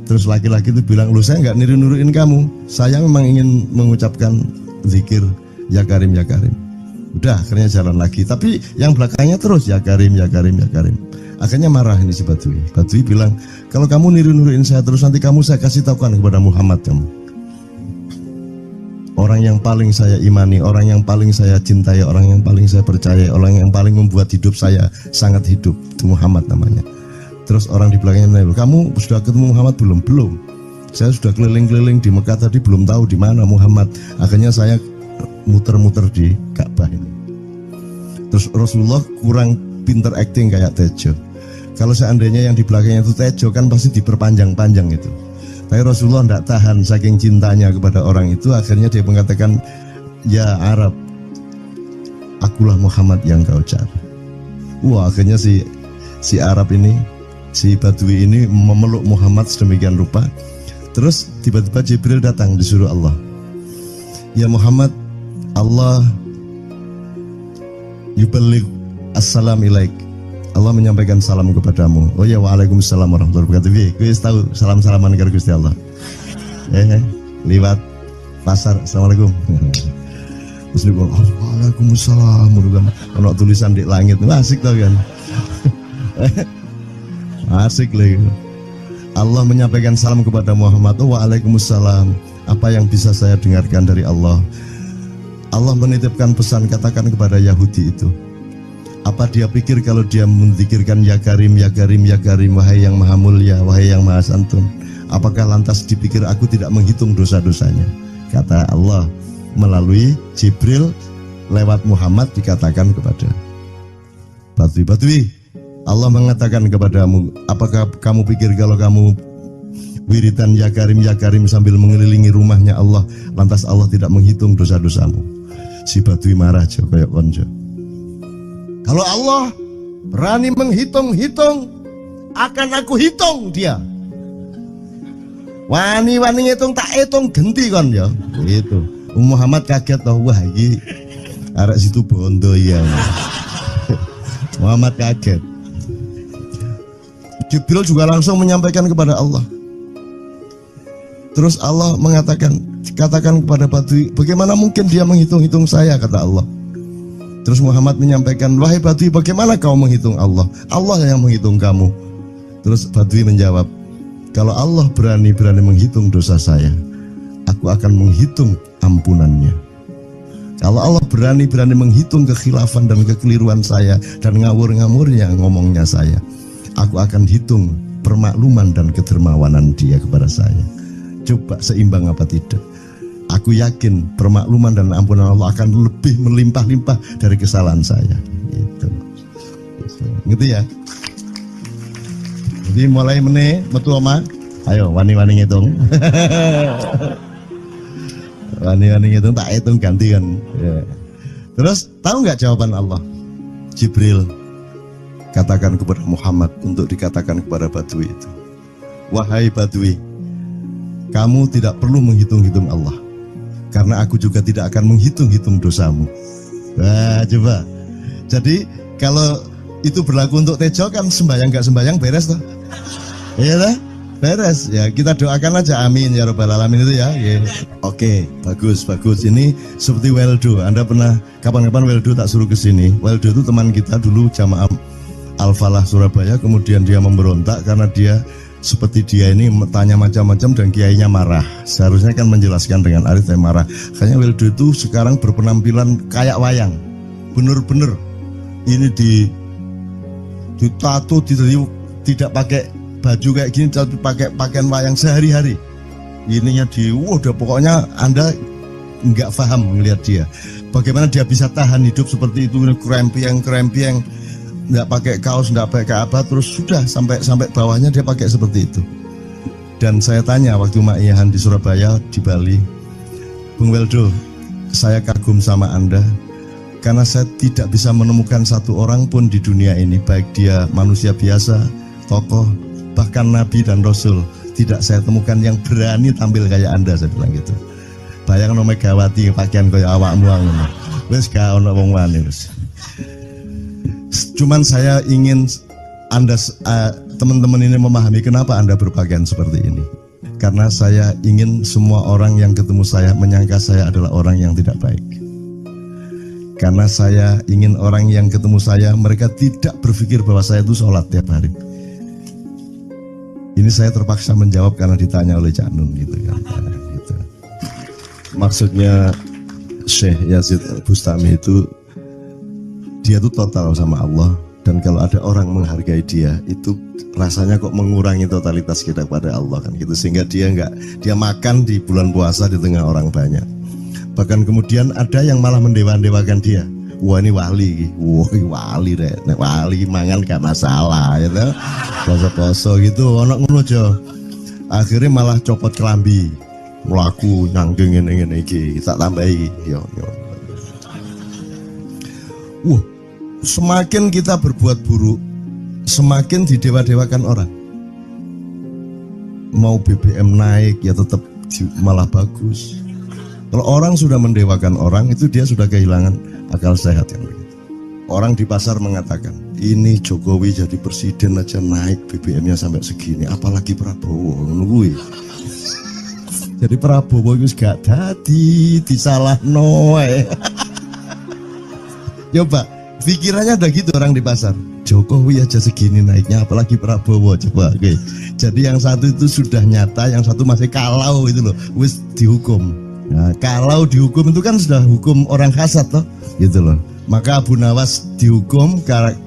Terus laki-laki itu bilang, lu saya nggak niru-niruin kamu, saya memang ingin mengucapkan zikir ya Karim, ya Karim. Udah, akhirnya jalan lagi, tapi yang belakangnya terus ya Karim, ya Karim, ya Karim. Akhirnya marah ini si Badui. Badui bilang, kalau kamu niru-niruin saya terus, nanti saya kasih tahukan kepada Muhammad kamu. Orang yang paling saya imani, orang yang paling saya cintai, orang yang paling saya percaya, orang yang paling membuat hidup saya sangat hidup, itu Muhammad namanya. Terus orang di belakangnya nanya, kamu sudah ketemu Muhammad belum? Belum. Saya sudah keliling-keliling di Mekah tadi, belum tahu di mana Muhammad. Akhirnya saya muter-muter di Ka'bah ini. Terus Rasulullah kurang pinter acting kayak Tejo. Kalau seandainya yang di belakangnya itu Tejo kan pasti diperpanjang-panjang itu. Tapi Rasulullah tidak tahan saking cintanya kepada orang itu, akhirnya dia mengatakan, ya Arab, akulah Muhammad yang kau cari. Wah, akhirnya si Arab ini, si Badui ini memeluk Muhammad sedemikian rupa. Terus tiba-tiba Jibril datang disuruh Allah, ya Muhammad, Allah yuballigh assalam ilaik, Allah menyampaikan salam kepadamu. Oh ya, waalaikumsalam warahmatullahi wabarakatuh. Kuis tahu salam-salaman karo Gusti Allah. Liwat pasar, assalamualaikum. Terus dia bilang, waalaikumsalam. Kalau tulisan di langit, asik tau kan? Asik lagi. Allah menyampaikan salam kepada Muhammad. Oh, waalaikumsalam. Apa yang bisa saya dengarkan dari Allah? Allah menitipkan pesan, katakan kepada Yahudi itu. Apa dia pikir kalau dia menzikirkan ya Karim, ya Karim, ya Karim, wahai yang maha mulia, wahai yang maha santun, apakah lantas dipikir aku tidak menghitung dosa-dosanya? Kata Allah melalui Jibril lewat Muhammad dikatakan kepada Badui, Allah mengatakan kepadamu, apakah kamu pikir kalau kamu wiridan ya Karim sambil mengelilingi rumahnya Allah, lantas Allah tidak menghitung dosa-dosamu? Si Badui marah aja kayak konco. Kalau Allah berani menghitung-hitung, akan aku hitung dia. Wani-wani ngitung tak hitung genti kon ya. Gitu. Muhammad kaget toh, wah iki arek situ bondo ya. Muhammad kaget. Jibril juga langsung menyampaikan kepada Allah. Terus Allah mengatakan, katakan kepada Badui, bagaimana mungkin dia menghitung-hitung saya, kata Allah. Terus Muhammad menyampaikan, wahai Badui, bagaimana kau menghitung Allah? Allah yang menghitung kamu. Terus Badui menjawab, kalau Allah berani menghitung dosa saya, aku akan menghitung ampunannya. Kalau Allah berani menghitung kekhilafan dan kekeliruan saya dan ngawur-ngawurnya ngomongnya saya, aku akan hitung permakluman dan kedermawanan dia kepada saya. Coba seimbang apa tidak? Aku yakin permakluman dan ampunan Allah akan lebih melimpah-limpah dari kesalahan saya. Gitu ya. Jadi mulai metu oma, ayo wani-wani ngitung. Wani-wani ngitung tak hitung ganti kan. Ya. Terus tahu nggak jawaban Allah? Jibril katakan kepada Muhammad untuk dikatakan kepada Badui itu, wahai Badui, kamu tidak perlu menghitung-hitung Allah, karena aku juga tidak akan menghitung-hitung dosamu. Nah, coba. Jadi kalau itu berlaku untuk Tejo kan sembahyang gak sembahyang beres toh? Iya lah, beres. Ya kita doakan aja, amin ya robbal alamin itu ya. Yeah. Oke, bagus. Ini seperti Weldo. Anda pernah kapan-kapan Weldo tak suruh ke sini? Weldo itu teman kita dulu jamaah Al-Falah Surabaya. Kemudian dia memberontak karena dia seperti dia ini tanya macam-macam dan kiainya marah. Seharusnya kan menjelaskan dengan arif, tapi marah. Kayaknya Wildo itu sekarang berpenampilan kayak wayang, bener-bener ini ditato, tidak pakai baju kayak gini, tapi pakai pakaian wayang sehari-hari. Ininya udah pokoknya Anda nggak paham ngelihat dia. Bagaimana dia bisa tahan hidup seperti itu, krempieng, nggak pakai kaos, nggak pakai apa, terus sudah sampai bawahnya dia pakai seperti itu. Dan saya tanya waktu Ma'iyahan di Surabaya, di Bali, Bung Weldo, saya kagum sama Anda karena saya tidak bisa menemukan satu orang pun di dunia ini, baik dia manusia biasa, tokoh, bahkan Nabi dan Rasul, tidak saya temukan yang berani tampil kayak Anda. Saya bilang gitu. Bayang no Megawati pakaian kayak awakmu ngono. Wis gak ono wong wani wis. Cuman saya ingin Anda teman-teman ini memahami kenapa Anda berpakaian seperti ini. Karena saya ingin semua orang yang ketemu saya menyangka saya adalah orang yang tidak baik. Karena saya ingin orang yang ketemu saya mereka tidak berpikir bahwa saya itu sholat tiap hari. Ini saya terpaksa menjawab karena ditanya oleh Cak Nun gitu kan. Gitu. Maksudnya Syekh Yazid Bustami itu dia tuh total sama Allah, dan kalau ada orang menghargai dia itu rasanya kok mengurangi totalitas kita kepada Allah kan gitu, sehingga dia makan di bulan puasa di tengah orang banyak. Bahkan kemudian ada yang malah mendewa-dewakan dia. Wah ini wali, wali deh, wali mangan gak masalah, gitu. Poso-poso gitu, ono ngono aja. Akhirnya malah copot kelambi, melaku nyanggeng ini tak tambahi, yo. Semakin kita berbuat buruk, semakin didewa-dewakan orang. Mau BBM naik ya tetap malah bagus. Kalau orang sudah mendewakan orang, itu dia sudah kehilangan akal sehat yang begitu. Orang di pasar mengatakan, ini Jokowi jadi presiden aja naik BBM-nya sampai segini, apalagi Prabowo nungguin. Jadi Prabowo itu gak dadi disalah noe. Coba pikirannya udah gitu orang di pasar. Jokowi aja segini naiknya, apalagi Prabowo, coba. Oke. Jadi yang satu itu sudah nyata, yang satu masih kalau itu loh, wis dihukum. Nah, kalau dihukum itu kan sudah hukum orang kasat toh, gitu loh. Maka Abu Nawas dihukum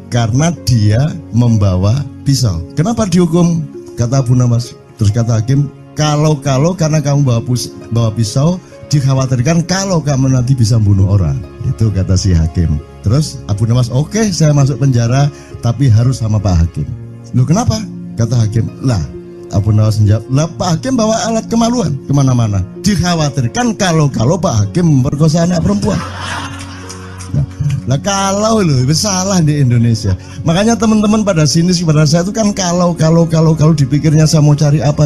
karena dia membawa pisau. Kenapa dihukum? Kata Abu Nawas. Terus kata hakim, kalau karena kamu bawa pisau, dikhawatirkan kalau kamu nanti bisa bunuh orang. Itu kata si hakim. Terus Abu Nawas, oke, saya masuk penjara, tapi harus sama Pak Hakim. Loh kenapa? Kata hakim, lah Abu Nawas menjawab, lah Pak Hakim bawa alat kemaluan kemana-mana. Dikhawatirkan kalau Pak Hakim memperkosa anak perempuan. Nah kalau loh, salah di Indonesia. Makanya teman-teman pada sinis kepada saya itu kan kalau dipikirnya saya mau cari apa,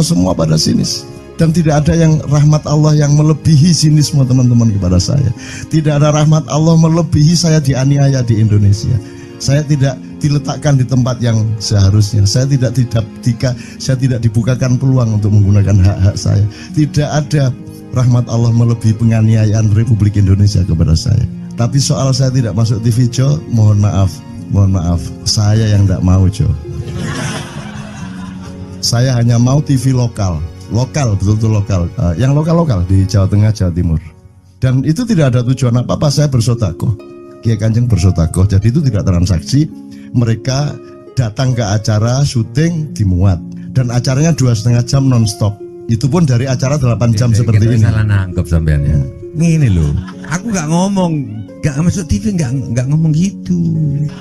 semua pada sinis. Dan tidak ada yang rahmat Allah yang melebihi sinisme teman-teman kepada saya. Tidak ada rahmat Allah melebihi saya dianiaya di Indonesia. Saya tidak diletakkan di tempat yang seharusnya. Saya tidak dibukakan peluang untuk menggunakan hak-hak saya. Tidak ada rahmat Allah melebihi penganiayaan Republik Indonesia kepada saya. Tapi soal saya tidak masuk TV Jo, mohon maaf, saya yang tidak mau Jo. Saya hanya mau TV lokal, betul-betul lokal, yang lokal di Jawa Tengah, Jawa Timur. Dan itu tidak ada tujuan apa-apa, saya bersodakoh, Kiai Kanjeng bersodakoh, jadi itu tidak transaksi. Mereka datang ke acara syuting dimuat, dan acaranya 2,5 jam non-stop. Itu pun dari acara 8 jam seperti ini. Salah nangkep sampean ya. Ngene loh, aku nggak ngomong, nggak masuk TV, nggak ngomong gitu.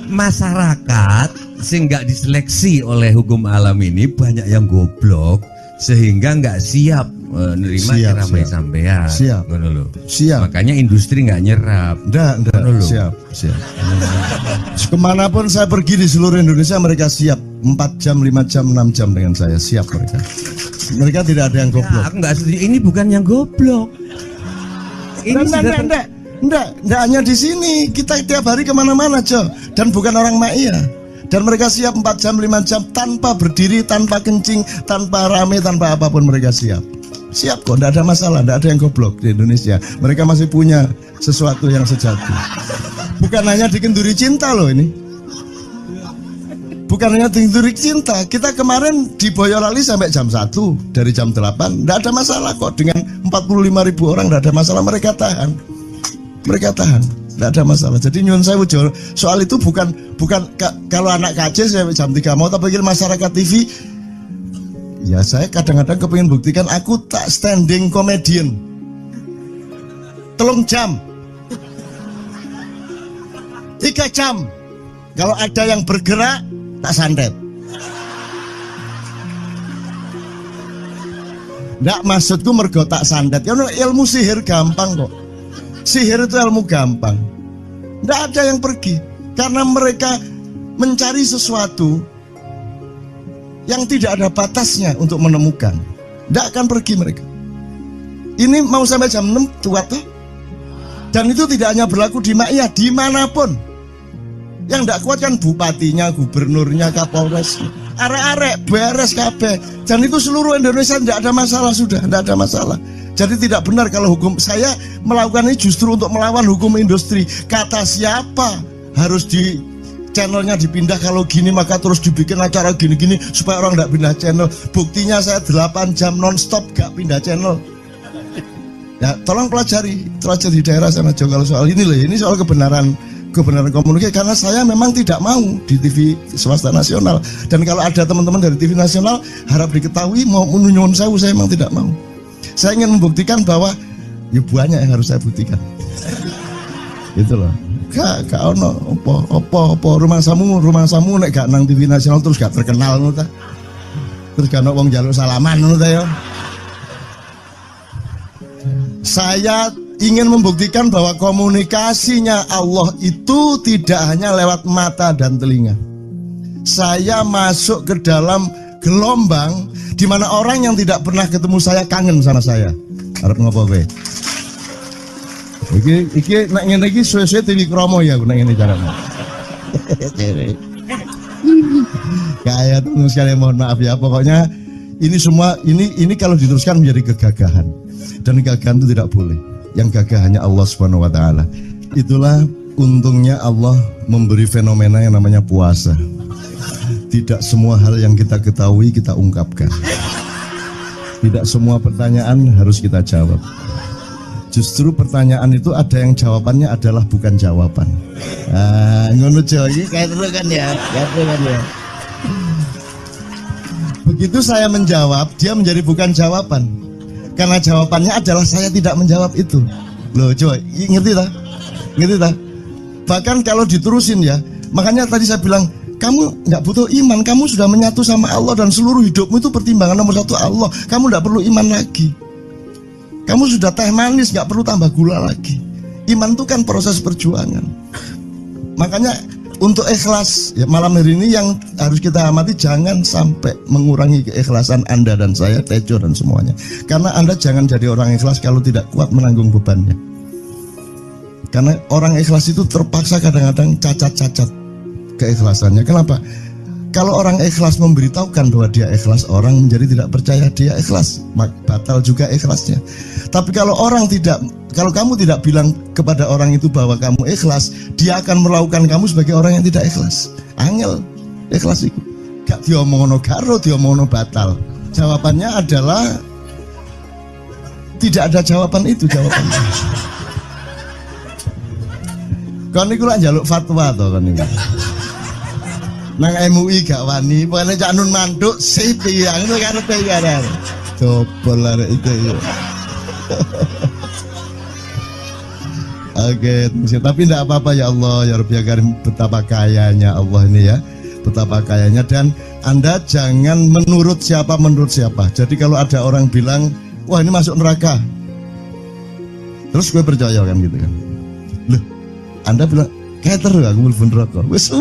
Masyarakat sing nggak diseleksi oleh hukum alam ini banyak yang goblok sehingga nggak siap menerima ceramah sampean. Siap. Makanya industri nggak nyerap. Nggak. Siap. Kemanapun saya pergi di seluruh Indonesia mereka siap 4 jam, 5 jam, 6 jam dengan saya, siap mereka. Mereka tidak ada yang goblok. Aku nggak setuju. Ini bukan yang goblok. Enggak hanya di sini. Kita tiap hari kemana-mana, Jo. Dan bukan orang Ma'iyah. Dan mereka siap 4 jam, 5 jam tanpa berdiri, tanpa kencing, tanpa rame, tanpa apapun mereka siap. Siap kok, enggak ada masalah, enggak ada yang goblok di Indonesia. Mereka masih punya sesuatu yang sejati. Bukan hanya dikenduri cinta loh ini. Bukan hanya tinggi cinta, kita kemarin di Boyolali sampai jam 1, dari jam 8, tidak ada masalah kok. Dengan 45.000 orang tidak ada masalah, mereka tahan, tidak ada masalah. Jadi nyuwun sewu soal itu bukan kalau anak KC sampai jam 3 mau, tapi pikir masyarakat TV. Ya saya kadang-kadang kepingin buktikan aku tak standing comedian 3 jam 3 jam, kalau ada yang bergerak tak santet. Nggak, maksudku mergo tak santet. Ya ilmu sihir gampang kok. Sihir itu ilmu gampang. Nggak ada yang pergi karena mereka mencari sesuatu yang tidak ada batasnya untuk menemukan. Nggak akan pergi mereka. Ini mau sampai jam 6 kuat tuh. Dan itu tidak hanya berlaku di Maia, dimanapun. Yang tidak kuat kan bupatinya, gubernurnya, kapolres, arek-arek beres kabeh. Dan itu seluruh Indonesia tidak ada masalah, sudah tidak ada masalah. Jadi tidak benar kalau hukum, saya melakukan ini justru untuk melawan hukum industri. Kata siapa harus di channelnya dipindah, kalau gini maka terus dibikin acara gini-gini supaya orang tidak pindah channel. Buktinya saya 8 jam non-stop gak pindah channel. Ya tolong pelajari di daerah sana juga kalau soal ini loh. Ini soal kebenaran komunikasi, karena saya memang tidak mau di TV swasta nasional. Dan kalau ada teman-teman dari TV nasional harap diketahui mau nyuwun sewu, saya memang tidak mau. Saya ingin membuktikan bahwa ya banyak yang harus saya buktikan. Itu loh. Gak ono apa rumah samu nek gak nang TV nasional terus gak terkenal ngono ta. Terus gak ono wong njaluk salaman ngono ta ya. Saya ingin membuktikan bahwa komunikasinya Allah itu tidak hanya lewat mata dan telinga. Saya masuk ke dalam gelombang di mana orang yang tidak pernah ketemu saya kangen sama saya. Arep ngopo kowe? Iki nek ngene iki suwe-suwe TV Kromo ya nek ngene carane. Kayak terus sekali mohon maaf ya, pokoknya ini semua ini kalau diteruskan menjadi kegagahan. Dan kegagahan itu tidak boleh. Yang gagah hanya Allah Subhanahu wa taala. Itulah untungnya Allah memberi fenomena yang namanya puasa. Tidak semua hal yang kita ketahui kita ungkapkan. Tidak semua pertanyaan harus kita jawab. Justru pertanyaan itu ada yang jawabannya adalah bukan jawaban. Ngono iki kayak terus kan ya. Begitu saya menjawab, dia menjadi bukan jawaban. Karena jawabannya adalah saya tidak menjawab itu. Loh coba, ngerti tak? Bahkan kalau diterusin ya, makanya tadi saya bilang, kamu nggak butuh iman, kamu sudah menyatu sama Allah dan seluruh hidupmu itu pertimbangan nomor 1 Allah. Kamu nggak perlu iman lagi. Kamu sudah teh manis, nggak perlu tambah gula lagi. Iman itu kan proses perjuangan. Makanya untuk ikhlas ya, malam hari ini yang harus kita amati, jangan sampai mengurangi keikhlasan Anda dan saya, Tejo dan semuanya. Karena Anda jangan jadi orang ikhlas kalau tidak kuat menanggung bebannya. Karena orang ikhlas itu terpaksa kadang-kadang cacat-cacat keikhlasannya. Kenapa? Kalau orang ikhlas memberitahukan bahwa dia ikhlas, orang menjadi tidak percaya dia ikhlas, batal juga ikhlasnya. Tapi kalau kamu tidak bilang kepada orang itu bahwa kamu ikhlas, dia akan melakukan kamu sebagai orang yang tidak ikhlas. Angel ikhlas itu gak diomongno karo, diomongno batal. Jawabannya adalah tidak ada jawaban itu jawabannya. Kon niku lak njaluk fatwa to kon niku. Nang MUI gak wani, pokoknya Cak Nun manduk sip ya, ngono karepe ya. Coba lah itu ya. Oke, tapi tidak apa-apa ya Allah, ya Rabbi ya Karim, betapa kayanya Allah ini ya, betapa kayanya. Dan Anda jangan menurut siapa. Jadi kalau ada orang bilang, wah ini masuk neraka, terus gue percaya kan gitu kan. Loh, Anda bilang, kayak terus aku mlebu neraka. Wis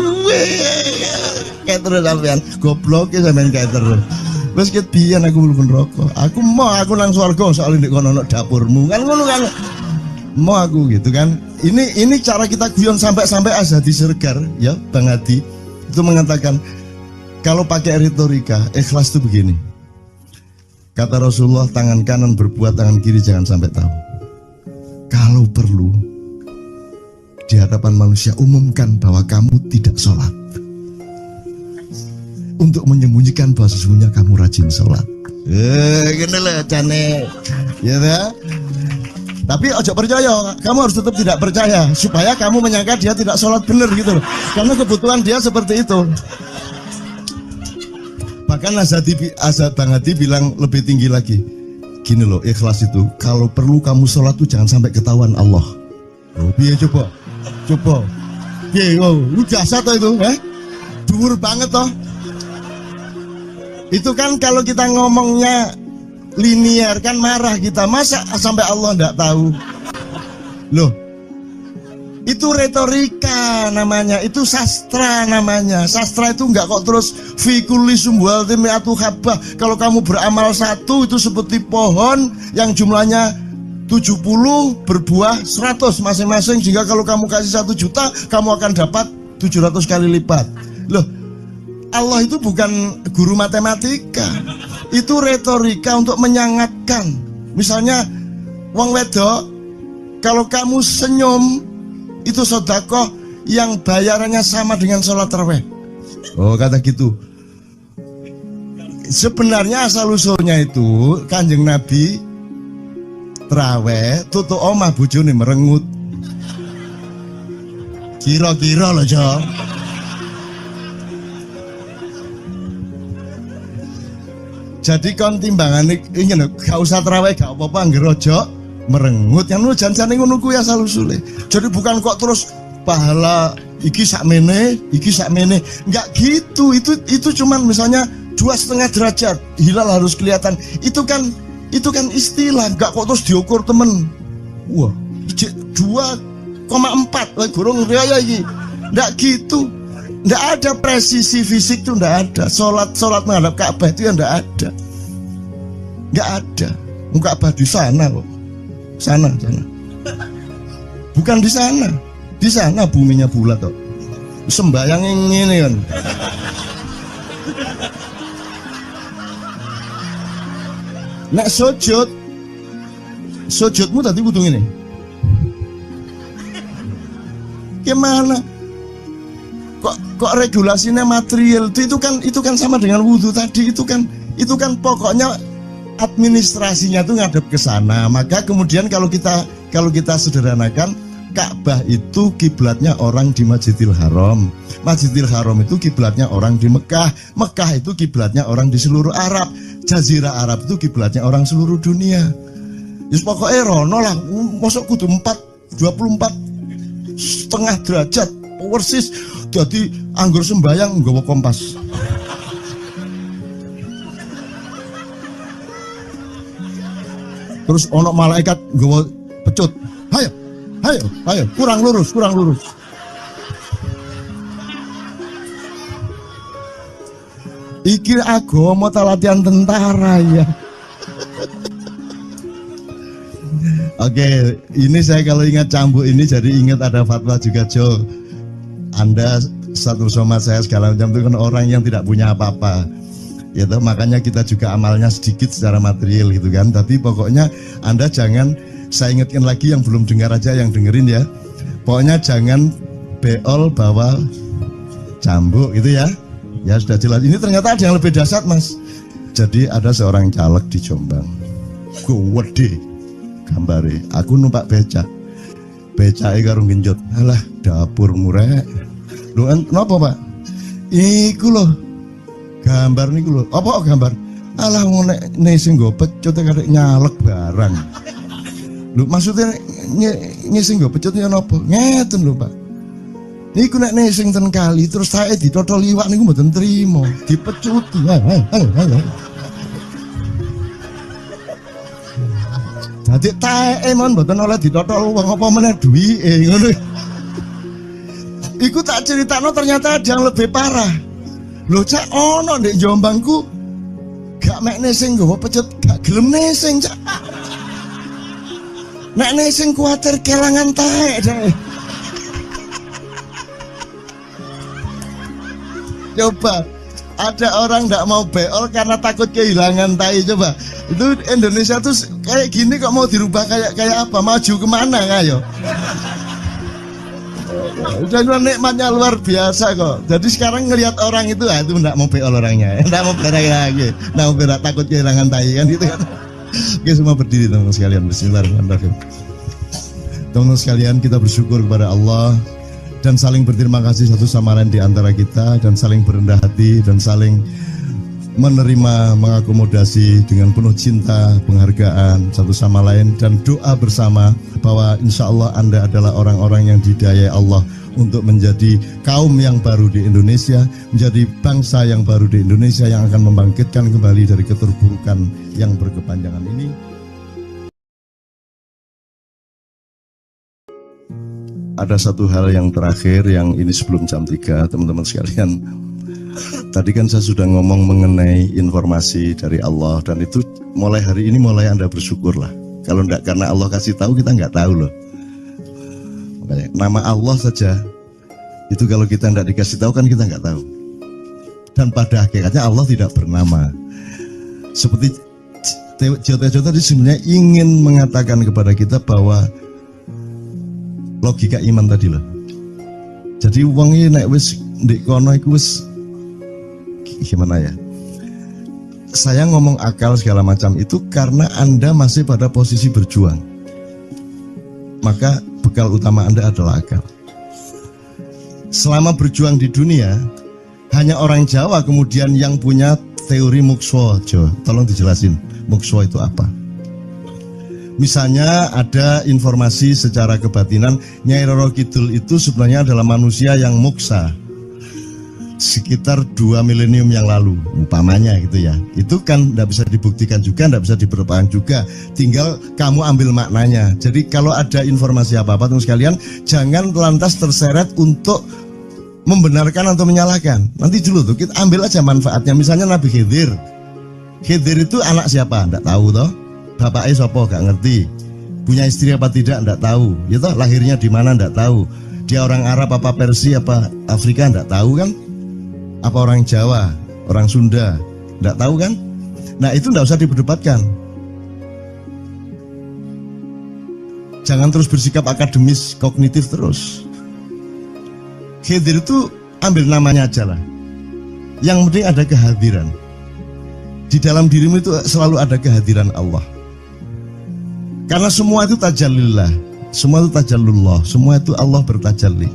kayak terus sampean, goblok ya sampean kayak terus. Wis ket biyen aku mlebu neraka. Aku nang swarga soal ndek kono dapurmu. Kan ngono kan. Mau aku gitu kan. Ini cara kita guyon sampai Azhadi Siregar ya Bang Hadi itu mengatakan kalau pakai retorika ikhlas itu begini. Kata Rasulullah, tangan kanan berbuat, tangan kiri jangan sampai tahu. Kalau perlu di hadapan manusia umumkan bahwa kamu tidak sholat. untuk menyembunyikan bahwa sesungguhnya kamu rajin sholat. Gini lah cane, ya dah. Tapi ojo percaya, kamu harus tetap tidak percaya supaya kamu menyangka dia tidak sholat benar gitu loh. Karena kebutuhan dia seperti itu. Bahkan Azad Bangati bilang lebih tinggi lagi. Gini loh, ikhlas itu kalau perlu kamu sholat tuh jangan sampai ketahuan Allah. Oh, biar coba. Biar, lu jasa toh itu, dhuwur banget toh. Itu kan kalau kita ngomongnya linear kan marah kita, masa sampai Allah enggak tahu. Loh, itu retorika namanya, itu sastra namanya. Sastra itu enggak kok terus fi kulli sumbuhatin mi'atu habbah. Kalau kamu beramal satu itu seperti pohon yang jumlahnya 70 berbuah 100 masing-masing, sehingga kalau kamu kasih 1 juta kamu akan dapat 700 kali lipat. Loh, Allah itu bukan guru matematika, itu retorika untuk menyangatkan. Misalnya wong wedok, kalau kamu senyum itu sedekah yang bayarannya sama dengan sholat tarawih. Oh, kata gitu. Sebenarnya asal usulnya itu Kanjeng Nabi tarawih tutuk omah bojone merengut. Kira-kira loh, Jo. Jadi kon timbangan ini lho, gak usah tarawih gak apa-apa ngger aja merengut. Yang lu jan-jane ngono kuwi asal usule. Jadi bukan kok terus pahala iki sakmene, enggak gitu. Itu cuman misalnya 2,5 derajat hilal harus kelihatan. Itu kan istilah, enggak kok terus diukur temen. Wah, 2,4 gurung riaya iki. Enggak gitu. Nggak ada presisi fisik tuh, nggak ada. Sholat menghadap Ka'bah itu ya nggak ada, nggak ada. Ka'bah di sana loh, sana. Bukan di sana buminya bulat kok. Sembayang ini kan. Nek sujudmu tadi butuh ini. Gimana? Kok regulasinya material itu kan sama dengan wudhu tadi. Itu kan pokoknya administrasinya tuh ngadep ke sana. Maka kemudian kalau kita sederhanakan, Ka'bah itu kiblatnya orang di Masjidil Haram. Masjidil Haram itu kiblatnya orang di Mekah. Mekah itu kiblatnya orang di seluruh Arab. Jazirah Arab itu kiblatnya orang seluruh dunia. Yus pokoknya rono lah. Masuk kudu 24,5 derajat persis. Jadi anggur sembayang nggawa kompas. Terus ono malaikat nggawa pecut. Ayo, kurang lurus. Iki agama ta latihan tentara ya. Oke, ini saya kalau ingat cambuk ini jadi ingat ada fatwa juga, Jo. Anda satu sama saya segala macam itu kan orang yang tidak punya apa-apa, gitu. Makanya kita juga amalnya sedikit secara material gitu kan. Tapi pokoknya Anda jangan, saya ingatkan lagi yang belum dengar aja yang dengerin ya. Pokoknya jangan beol bawa cambuk gitu ya. Ya sudah jelas. Ini ternyata ada yang lebih dahsyat, Mas. Jadi ada seorang caleg di Jombang. Gede gambare. Aku numpak becak. Becake karo genjot. Alah, dapur murek. Lho, napa, Pak? Iku lho. Gambar niku lho. Apa gambar? Alah ngene sing nggo pecut karek nyalek barang. Lho, maksudnya sing nggo pecut ya napa? Ngeten lho, Pak. Niku nek sing ten kali terus saya ditotol liwak niku mboten trimo, dipecuti. Dadi taeke mon mboten oleh ditotol wong apa meneh duwike ngono. Iku tak critakno ternyata ada yang lebih parah. Lho Cak, ono ndek Jombangku gak mek nesing nggawa pecut, gak gelem nesing, Cak. Nek nesing kuwatir kelangan taek, Cak. Coba ada orang nggak mau beol karena takut kehilangan tai. Coba itu Indonesia tuh kayak gini kok mau dirubah kayak apa? Maju kemana ayo? Dan nikmatnya luar biasa kok. Jadi sekarang ngelihat orang itu, itu enggak mau beol orangnya, enggak mau berak lagi, enggak mau berak, takut kehilangan tai kan gitu kan. Oke, semua berdiri teman-teman sekalian. Bismillahirrahmanirrahim. Teman-teman sekalian, kita bersyukur kepada Allah dan saling berterima kasih satu sama lain di antara kita, dan saling berendah hati dan saling menerima, mengakomodasi dengan penuh cinta, penghargaan satu sama lain, dan doa bersama bahwa insya Allah Anda adalah orang-orang yang didayai Allah untuk menjadi kaum yang baru di Indonesia, menjadi bangsa yang baru di Indonesia yang akan membangkitkan kembali dari keterpurukan yang berkepanjangan ini. Ada satu hal yang terakhir yang ini sebelum jam 3, teman-teman sekalian. Tadi kan saya sudah ngomong mengenai informasi dari Allah, dan itu mulai hari ini mulai Anda bersyukurlah. Kalau enggak karena Allah kasih tahu, kita enggak tahu loh. Makanya nama Allah saja itu kalau kita enggak dikasih tahu kan kita enggak tahu. Dan pada hakikatnya Allah tidak bernama. Seperti Tejo tadi sebenarnya ingin mengatakan kepada kita bahwa logika iman tadi loh. Jadi wong iki nek wis ndek kono iku wis gimana ya? Saya ngomong akal segala macam itu karena Anda masih pada posisi berjuang. Maka bekal utama Anda adalah akal. Selama berjuang di dunia, hanya orang Jawa kemudian yang punya teori mukswa. Jo, tolong dijelasin, mukswa itu apa? Misalnya ada informasi secara kebatinan Nyai Roro Kidul itu sebenarnya adalah manusia yang muksa sekitar 2 milenium yang lalu, umpamanya gitu ya. Itu kan tidak bisa dibuktikan juga, tidak bisa diperpanjang juga. Tinggal kamu ambil maknanya. Jadi kalau ada informasi apa-apa teman sekalian, jangan lantas terseret untuk membenarkan atau menyalahkan. Nanti dulu tuh kita ambil aja manfaatnya. Misalnya Nabi Khidir. Khidir itu anak siapa? Tidak tahu toh. Bapaknya siapa? Gak ngerti. Punya istri apa tidak? Tidak tahu. Ya toh, lahirnya di mana? Tidak tahu. Dia orang Arab apa Persia apa Afrika? Tidak tahu kan? Apa orang Jawa, orang Sunda, tidak tahu kan? Nah itu tidak usah diperdebatkan. Jangan terus bersikap akademis, kognitif terus. Khidir itu ambil namanya aja lah. Yang penting ada kehadiran. Di dalam dirimu itu selalu ada kehadiran Allah. Karena semua itu tajallillah, semua itu tajallullah, semua itu Allah bertajalli.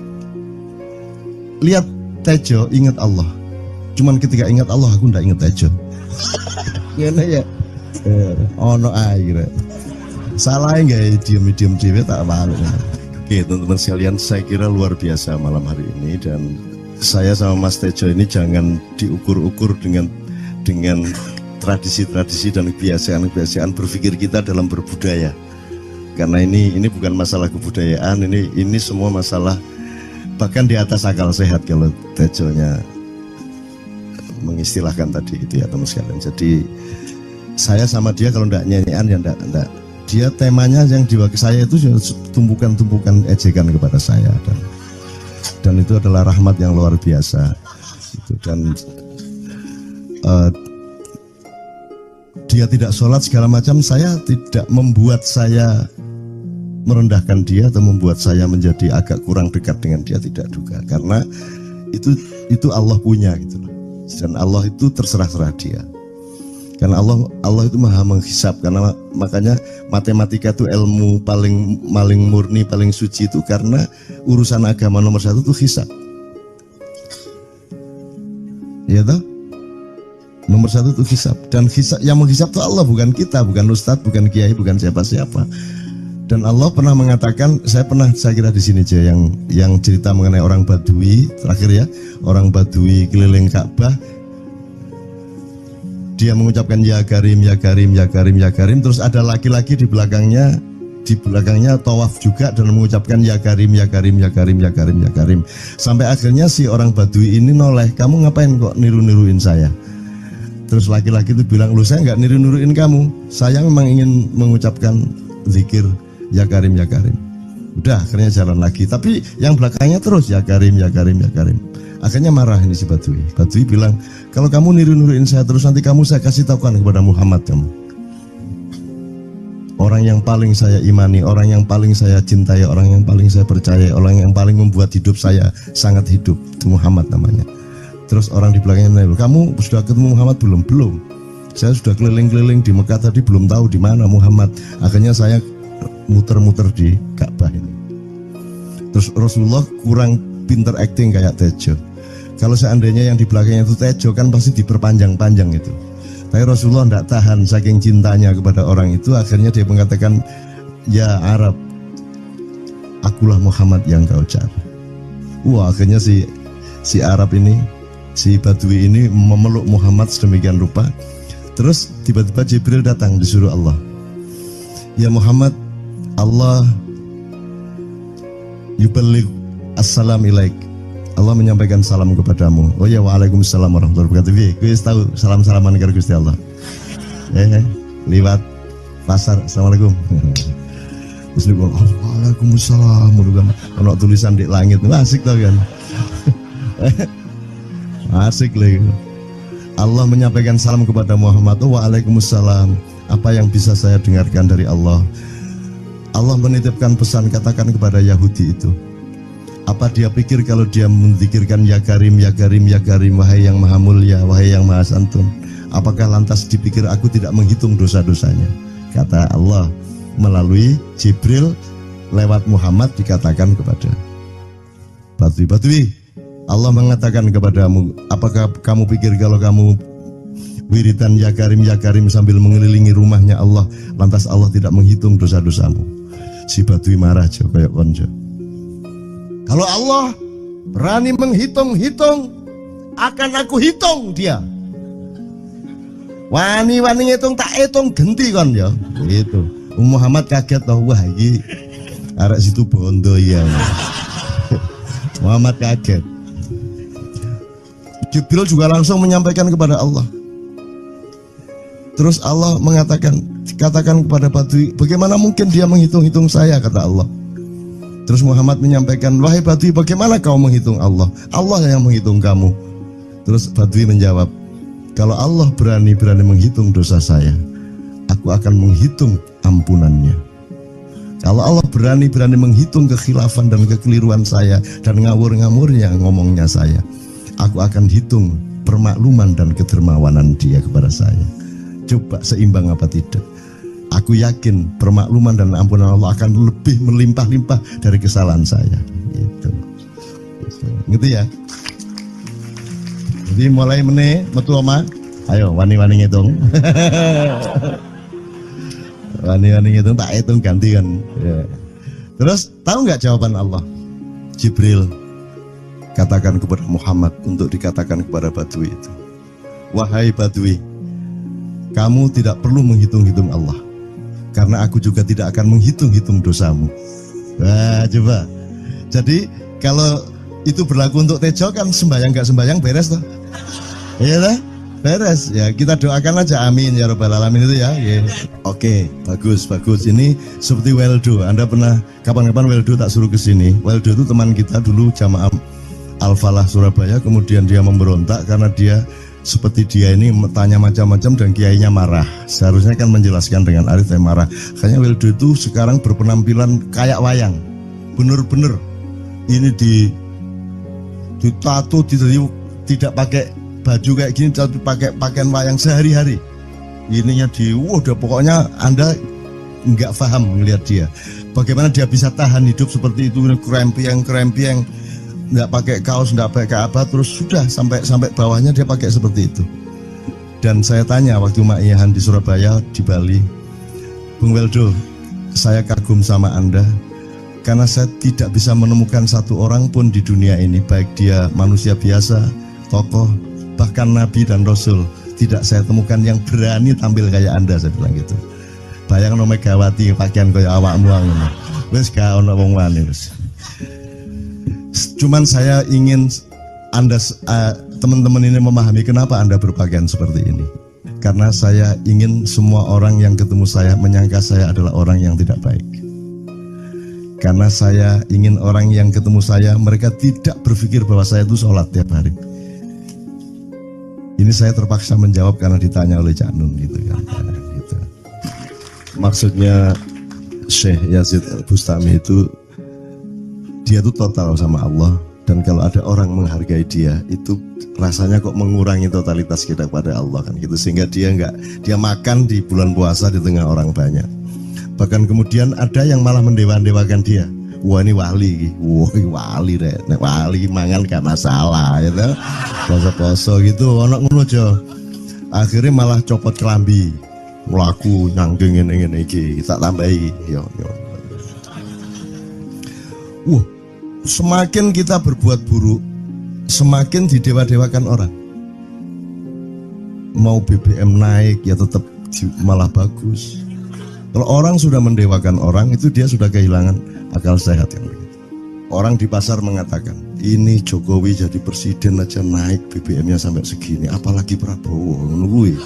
Lihat Tejo ingat Allah. Cuman ketika ingat Allah aku ndak ingat Tejo. Gimana ya? Ono air. Salah enggak diam-diam dhewe tak malu. Oke, teman-teman sekalian, saya kira luar biasa malam hari ini, dan saya sama Mas Tejo ini jangan diukur-ukur dengan tradisi-tradisi dan kebiasaan-kebiasaan berpikir kita dalam berbudaya. Karena ini bukan masalah kebudayaan, ini semua masalah bahkan di atas akal sehat kalau Tejonya mengistilahkan tadi itu ya teman sekalian. Jadi saya sama dia kalau ndak nyanyian ya ndak. Dia temanya yang diwakili saya itu tumpukan-tumpukan ejekan kepada saya, dan itu adalah rahmat yang luar biasa. Dan dia tidak sholat segala macam, saya tidak membuat saya merendahkan dia atau membuat saya menjadi agak kurang dekat dengan dia, tidak juga, karena itu Allah punya gitu loh. Dan Allah itu terserah-serah dia, karena Allah itu maha menghisab. Karena makanya matematika itu ilmu paling murni, paling suci itu karena urusan agama nomor 1 itu hisab, ya toh? Nomor 1 itu hisab, dan hisab, yang menghisab itu Allah, bukan kita, bukan ustadz, bukan kiai, bukan siapa-siapa. Dan Allah pernah mengatakan, saya kira di sini aja yang cerita mengenai orang Badui terakhir ya, orang Badui keliling Ka'bah, dia mengucapkan ya Karim, ya Karim, ya Karim, ya Karim, terus ada laki-laki di belakangnya tawaf juga dan mengucapkan ya Karim, ya Karim, ya Karim, ya Karim, ya Karim, sampai akhirnya si orang Badui ini noleh, kamu ngapain kok niru-niruin saya? Terus laki-laki itu bilang, lu saya nggak niru-niruin kamu, saya memang ingin mengucapkan zikir ya Karim, ya Karim. Udah, akhirnya jalan lagi, tapi yang belakangnya terus ya Karim, ya Karim, ya Karim. Akhirnya marah ini si Badui. Badui bilang, kalau kamu niru-niruin saya terus, nanti saya kasih tahukan kepada Muhammad kamu. orang yang paling saya imani, orang yang paling saya cintai, orang yang paling saya percaya, orang yang paling membuat hidup saya sangat hidup, itu Muhammad namanya. Terus orang di belakangnya nanya, kamu sudah ketemu Muhammad belum? Belum. Saya sudah keliling-keliling di Mekah tadi, belum tahu di mana Muhammad. Akhirnya saya muter-muter di Ka'bah ini. Terus Rasulullah kurang pinter acting kayak Tejo. Kalau seandainya yang di belakangnya itu Tejo kan pasti diperpanjang-panjang itu. Tapi Rasulullah tidak tahan saking cintanya kepada orang itu, akhirnya dia mengatakan, ya Arab, akulah Muhammad yang kau cari. Wah, akhirnya si Arab ini, si Badui ini memeluk Muhammad sedemikian rupa. Terus tiba-tiba Jibril datang disuruh Allah, ya Muhammad, Allah yuballigh assalam ilaik, Allah menyampaikan salam kepadamu. Oh ya, waalaikumsalam warahmatullahi wabarakatuh. Gue tahu salam-salaman karo Gusti Allah. Liwat pasar, assalamualaikum. Terus dia bilang, waalaikumsalam. Kalau tulisan di langit, asik tau kan? Asik lagi. Allah menyampaikan salam kepada Muhammad. Oh, waalaikumsalam. Apa yang bisa saya dengarkan dari Allah? Allah menitipkan pesan, katakan kepada Yahudi itu. Apa dia pikir kalau dia menzikirkan ya Karim, ya Karim, ya Karim, wahai yang maha mulia, wahai yang maha santun, apakah lantas dipikir aku tidak menghitung dosa-dosanya? Kata Allah melalui Jibril lewat Muhammad dikatakan kepada Badui, Allah mengatakan kepadamu, apakah kamu pikir kalau kamu wiridan ya Karim sambil mengelilingi rumahnya Allah, lantas Allah tidak menghitung dosa-dosamu? Si Badui marah jo kayak konjo. Kalau Allah berani menghitung-hitung, akan aku hitung dia. Wani-wani ngitung tak hitung genti kon ya. Gitu. Muhammad kaget toh, wah iki arek situ bondo ya. Muhammad kaget. Jibril juga langsung menyampaikan kepada Allah. Terus Allah mengatakan, katakan kepada Badui, bagaimana mungkin dia menghitung-hitung saya, kata Allah. Terus Muhammad menyampaikan, wahai Badui, bagaimana kau menghitung Allah? Allah yang menghitung kamu. Terus Badui menjawab, kalau Allah berani menghitung dosa saya, aku akan menghitung ampunannya. Kalau Allah berani menghitung kekhilafan dan kekeliruan saya dan ngawur-ngawurnya ngomongnya saya, aku akan hitung permakluman dan kedermawanan dia kepada saya. Coba seimbang apa tidak? Aku yakin permakluman dan ampunan Allah akan lebih melimpah-limpah dari kesalahan saya. Gitu ya. Jadi mulai metu oma, ayo wani-wani ngitung. Wani-wani ngitung tak hitung ganti kan. Ya. Terus tahu nggak jawaban Allah? Jibril katakan kepada Muhammad untuk dikatakan kepada Badui itu, wahai Badui, kamu tidak perlu menghitung-hitung Allah, karena aku juga tidak akan menghitung-hitung dosamu. Wah, coba. Jadi kalau itu berlaku untuk Tejo kan sembahyang gak sembahyang beres toh? Iya lah, beres. Ya kita doakan aja, amin ya robbal alamin itu ya. Yeah. Oke, bagus. Ini seperti Weldo. Anda pernah kapan-kapan Weldo tak suruh ke sini? Weldo itu teman kita dulu jamaah Al-Falah Surabaya, kemudian dia memberontak karena dia seperti dia ini tanya macam-macam dan kiainya marah. Seharusnya kan menjelaskan dengan arif, tapi marah. Kayaknya Weldo itu sekarang berpenampilan kayak wayang. Bener-bener ini ditato, tidak pakai baju kayak gini, tapi pakai pakaian wayang sehari-hari. Ininya udah pokoknya Anda nggak paham melihat dia. Bagaimana dia bisa tahan hidup seperti itu, krempiang, nggak pakai kaos, nggak pakai apa, terus sudah sampai bawahnya dia pakai seperti itu. Dan saya tanya waktu Ma'iyahan di Surabaya, di Bali, Bung Weldo, saya kagum sama Anda karena saya tidak bisa menemukan satu orang pun di dunia ini, baik dia manusia biasa, tokoh, bahkan Nabi dan Rasul, tidak saya temukan yang berani tampil kayak Anda. Saya bilang gitu. Bayang no Megawati pakaian kayak awakmu ngono. Wis gak ono wong wani wis. Cuman saya ingin Anda teman-teman ini memahami kenapa Anda berpakaian seperti ini. Karena saya ingin semua orang yang ketemu saya menyangka saya adalah orang yang tidak baik. Karena saya ingin orang yang ketemu saya, mereka tidak berpikir bahwa saya itu sholat tiap hari. Ini saya terpaksa menjawab karena ditanya oleh Cak Nun gitu kan. Gitu. Maksudnya Syekh Yazid Bustami itu dia tuh total sama Allah, dan kalau ada orang menghargai dia itu rasanya kok mengurangi totalitas kita kepada Allah kan gitu, sehingga dia makan di bulan puasa di tengah orang banyak. Bahkan kemudian ada yang malah mendewa-dewakan dia. Wah ini wali, wah ini wali deh, wali mangan gak masalah gitu, poso-poso gitu, ono ngono aja. Akhirnya malah copot kelambi, melaku nyanggeng ini tak tambahi, yo. Wah, semakin kita berbuat buruk, semakin didewa-dewakan orang. Mau BBM naik ya tetap malah bagus. Kalau orang sudah mendewakan orang, itu dia sudah kehilangan akal sehat yang begitu. Orang di pasar mengatakan, ini Jokowi jadi presiden aja naik BBM-nya sampai segini, apalagi Prabowo nungguin.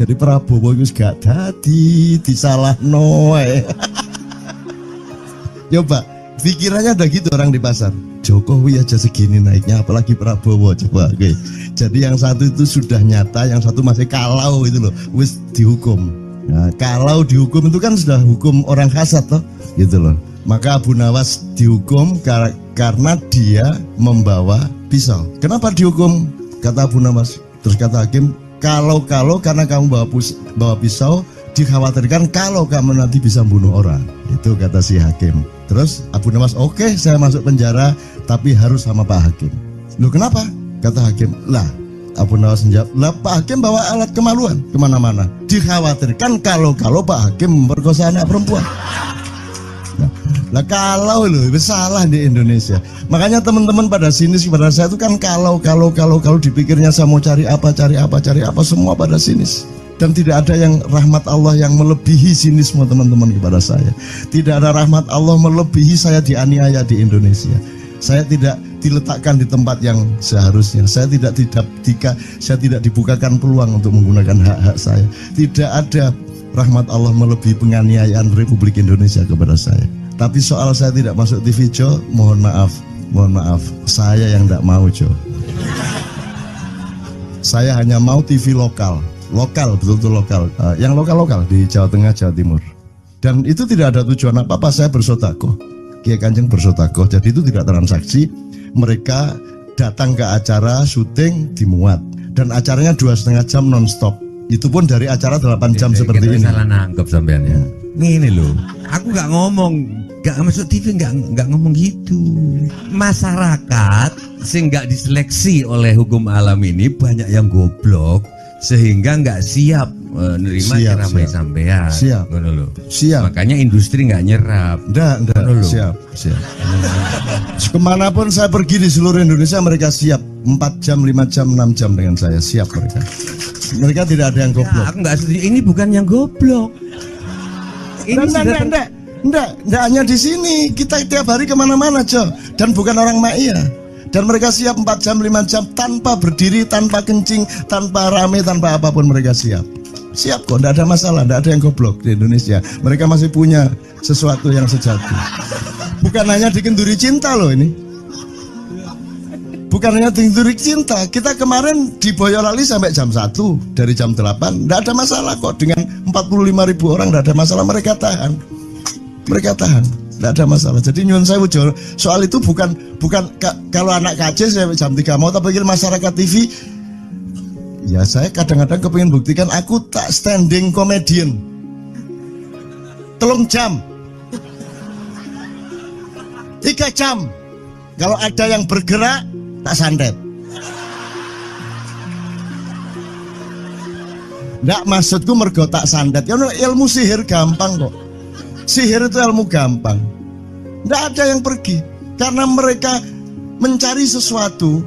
Jadi Prabowo itu gak tadi disalah noe. Coba pikirannya ada gitu orang di pasar. Jokowi aja segini naiknya, apalagi Prabowo, coba. Oke. Jadi yang satu itu sudah nyata, yang satu masih kalau itu loh, wis dihukum. Nah, kalau dihukum itu kan sudah hukum orang hasad toh, gitu loh. Maka Abu Nawas dihukum karena dia membawa pisau. Kenapa dihukum? Kata Abu Nawas. Terus kata hakim, kalau karena kamu bawa pisau, dikhawatirkan kalau kamu nanti bisa bunuh orang. Itu kata si hakim. Terus Abu Nawas, oke, saya masuk penjara, tapi harus sama Pak Hakim. Loh kenapa? Kata hakim, lah Abu Nawas menjawab, lah Pak Hakim bawa alat kemaluan kemana-mana. Dikhawatirkan kalau Pak Hakim memperkosa anak perempuan. Lah kalau loh, salah di Indonesia. Makanya teman-teman pada sinis kepada saya itu kan kalau dipikirnya saya mau cari apa semua pada sinis. Dan tidak ada yang rahmat Allah yang melebihi sinisme teman-teman kepada saya. Tidak ada rahmat Allah melebihi saya dianiaya di Indonesia. Saya tidak diletakkan di tempat yang seharusnya. Saya tidak dibukakan peluang untuk menggunakan hak-hak saya. Tidak ada rahmat Allah melebihi penganiayaan Republik Indonesia kepada saya. Tapi soal saya tidak masuk TV Jo, mohon maaf, saya yang tidak mau Jo. Saya hanya mau TV lokal, betul-betul lokal, yang lokal di Jawa Tengah, Jawa Timur. Dan itu tidak ada tujuan apa-apa, saya bersodakoh, Kiai Kanjeng bersodakoh, jadi itu tidak transaksi. Mereka datang ke acara syuting dimuat, dan acaranya 2,5 jam non-stop. Itu pun dari acara 8 jam seperti ini. Salah nangkep sampean ya. Ini loh, aku nggak ngomong, nggak masuk TV, nggak ngomong gitu. Masyarakat sing nggak diseleksi oleh hukum alam ini banyak yang goblok sehingga nggak siap menerima ceramah sampean. Siap. Makanya industri nggak nyerap. Nggak. Siap. Kemanapun saya pergi di seluruh Indonesia mereka siap 4 jam, 5 jam, 6 jam dengan saya, siap mereka. Mereka tidak ada yang goblok. Aku nggak setuju. Ini bukan yang goblok. Enggak hanya di sini, kita tiap hari kemana-mana Jo, dan bukan orang Ma'iyah. Dan mereka siap 4 jam, 5 jam tanpa berdiri, tanpa kencing, tanpa rame, tanpa apapun mereka siap. Siap kok, enggak ada masalah, enggak ada yang goblok di Indonesia. Mereka masih punya sesuatu yang sejati. Bukan hanya dikenduri cinta loh ini. Bukan hanya dikenduri cinta, kita kemarin di Boyolali sampai jam 1, dari jam 8, enggak ada masalah kok. Dengan 45.000 orang enggak ada masalah, mereka tahan, enggak ada masalah. Jadi nyuwun sewu soal itu bukan kalau anak KJ saya jam 3 mau tak pikir masyarakat TV. Ya saya kadang-kadang kepingin buktikan aku tak standing comedian 3 jam 3 jam. Kalau ada yang bergerak tak santet. Nggak, maksudku mergo tak santet. Ya ilmu sihir gampang kok. Sihir itu ilmu gampang. Nggak ada yang pergi karena mereka mencari sesuatu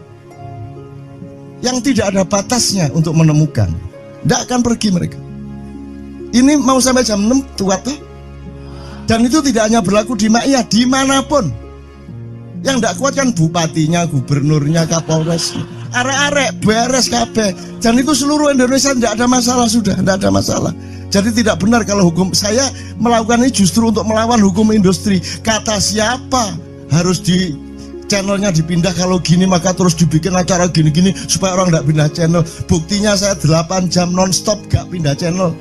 yang tidak ada batasnya untuk menemukan. Nggak akan pergi mereka. Ini mau sampai jam 6 tuat tuh. Dan itu tidak hanya berlaku di Ma'iyah, dimanapun. Yang tidak kuat kan bupatinya, gubernurnya, kapolres, arek-arek beres kabeh. Dan itu seluruh Indonesia tidak ada masalah, sudah tidak ada masalah. Jadi tidak benar kalau hukum, saya melakukan ini justru untuk melawan hukum industri. Kata siapa harus di channelnya dipindah, kalau gini maka terus dibikin acara gini-gini supaya orang tidak pindah channel. Buktinya saya 8 jam non-stop gak pindah channel.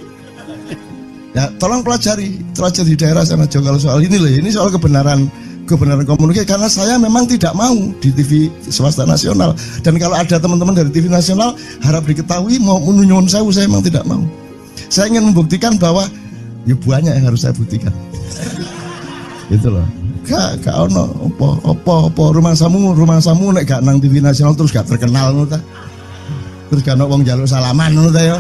Ya, tolong pelajari di daerah sana juga kalau soal ini loh. Ini soal kebenaran komunikasi, karena saya memang tidak mau di TV swasta nasional. Dan kalau ada teman-teman dari TV nasional harap diketahui mau nyuwun sewu, saya memang tidak mau. Saya ingin membuktikan bahwa ya banyak yang harus saya buktikan. Itu loh. Gak ono apa rumah samu nek gak nang TV nasional terus gak terkenal ngono ta. Terus gak ono wong njaluk salaman ngono ta ya.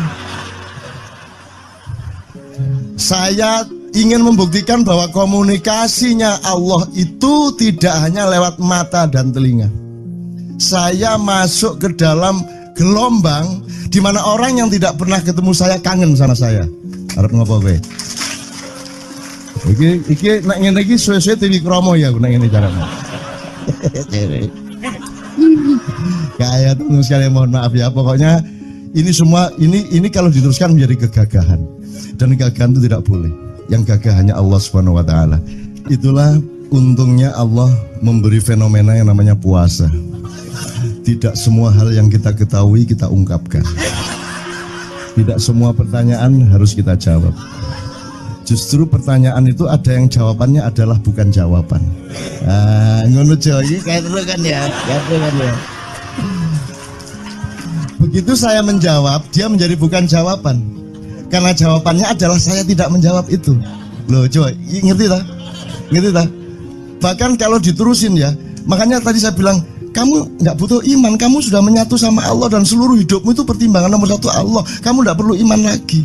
Saya ingin membuktikan bahwa komunikasinya Allah itu tidak hanya lewat mata dan telinga. Saya masuk ke dalam gelombang di mana orang yang tidak pernah ketemu saya kangen sama saya. Arep ngopo kowe? Iki nek ngene iki suwe-suwe TV Kromo ya nek ngene carane. Kayak terus sekali mohon maaf ya, pokoknya ini semua ini kalau diteruskan menjadi kegagahan. Dan kegagahan itu tidak boleh. Yang gagah hanya Allah Subhanahu wa taala. Itulah untungnya Allah memberi fenomena yang namanya puasa. Tidak semua hal yang kita ketahui kita ungkapkan. Tidak semua pertanyaan harus kita jawab. Justru pertanyaan itu ada yang jawabannya adalah bukan jawaban. Ngono iki kayak terus kan ya. Begitu saya menjawab, dia menjadi bukan jawaban. Karena jawabannya adalah saya tidak menjawab itu. Loh coba, ngerti tak? Ngerti tak? Bahkan kalau diterusin ya, makanya tadi saya bilang, kamu nggak butuh iman, kamu sudah menyatu sama Allah dan seluruh hidupmu itu pertimbangan nomor satu Allah. Kamu nggak perlu iman lagi.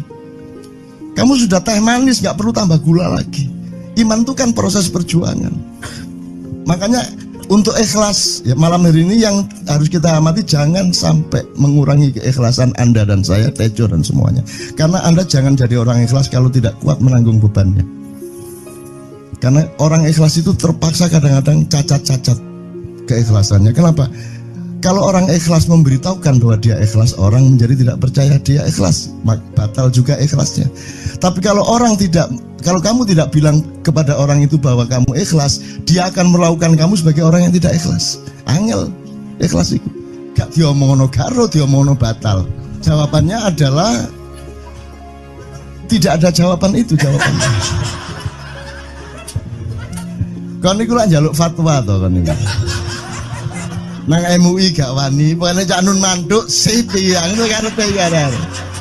Kamu sudah teh manis, nggak perlu tambah gula lagi. Iman itu kan proses perjuangan. Makanya untuk ikhlas ya, malam hari ini yang harus kita amati, jangan sampai mengurangi keikhlasan Anda dan saya, Tejo dan semuanya. Karena Anda jangan jadi orang ikhlas kalau tidak kuat menanggung bebannya. Karena orang ikhlas itu terpaksa kadang-kadang cacat-cacat keikhlasannya. Kenapa? Kalau orang ikhlas memberitahukan bahwa dia ikhlas, orang menjadi tidak percaya dia ikhlas, batal juga ikhlasnya. Tapi kalau kamu tidak bilang kepada orang itu bahwa kamu ikhlas, dia akan melakukan kamu sebagai orang yang tidak ikhlas. Angel ikhlas itu gak diomongno karo, diomongno batal. Jawabannya adalah tidak ada jawaban itu jawabannya. Kon niku lak njaluk fatwa to kon niku. Nang MUI gak wani, pokoknya Cak Nun manduk sip ya, ngono karepe ya.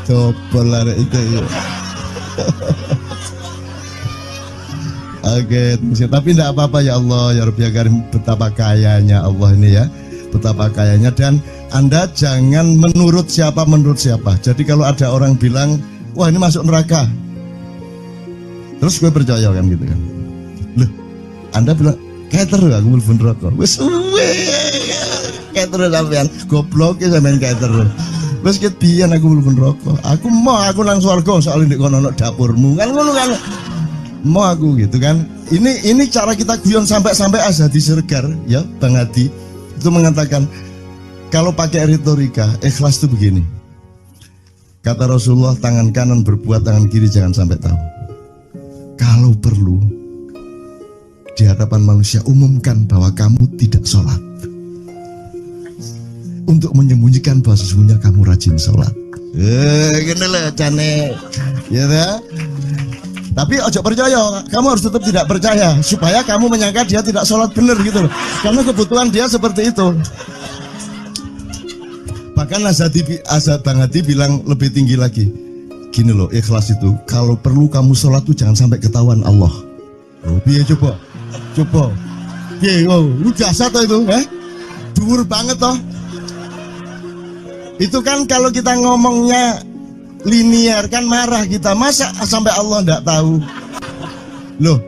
Dobol arek itu ya. Oke, tapi tidak apa-apa ya Allah, ya Rabbi Karim, betapa kayanya Allah ini ya, betapa kayanya. Dan Anda jangan menurut siapa. Jadi kalau ada orang bilang, wah ini masuk neraka, terus gue percaya kan gitu kan. Loh, Anda bilang, kater aku mlebu neraka. Wis suwe. Kater sampean, goblok ya sampean kater. Wis ket biyen aku mlebu neraka. Aku nang swarga soal ndek kono dapurmu. Kan ngono kan. Mau aku gitu kan. Ini cara kita guyon sampai Azhadi Siregar ya, Bang Hadi itu mengatakan kalau pakai retorika ikhlas itu begini. Kata Rasulullah, tangan kanan berbuat, tangan kiri jangan sampai tahu. Kalau perlu di hadapan manusia umumkan bahwa kamu tidak sholat, untuk menyembunyikan bahwa sesungguhnya kamu rajin sholat. Gini lah cane, ya dah. Tapi ojo percaya, kamu harus tetap tidak percaya supaya kamu menyangka dia tidak sholat benar gitu loh. Karena kebutuhan dia seperti itu. Bahkan Bang Hadi bilang lebih tinggi lagi. Gini loh, ikhlas itu kalau perlu kamu sholat tuh jangan sampai ketahuan Allah. Oh, biar coba. Biar, lu jasa toh itu, dhuwur banget toh. Itu kan kalau kita ngomongnya linear kan marah kita, masa sampai Allah enggak tahu. Loh,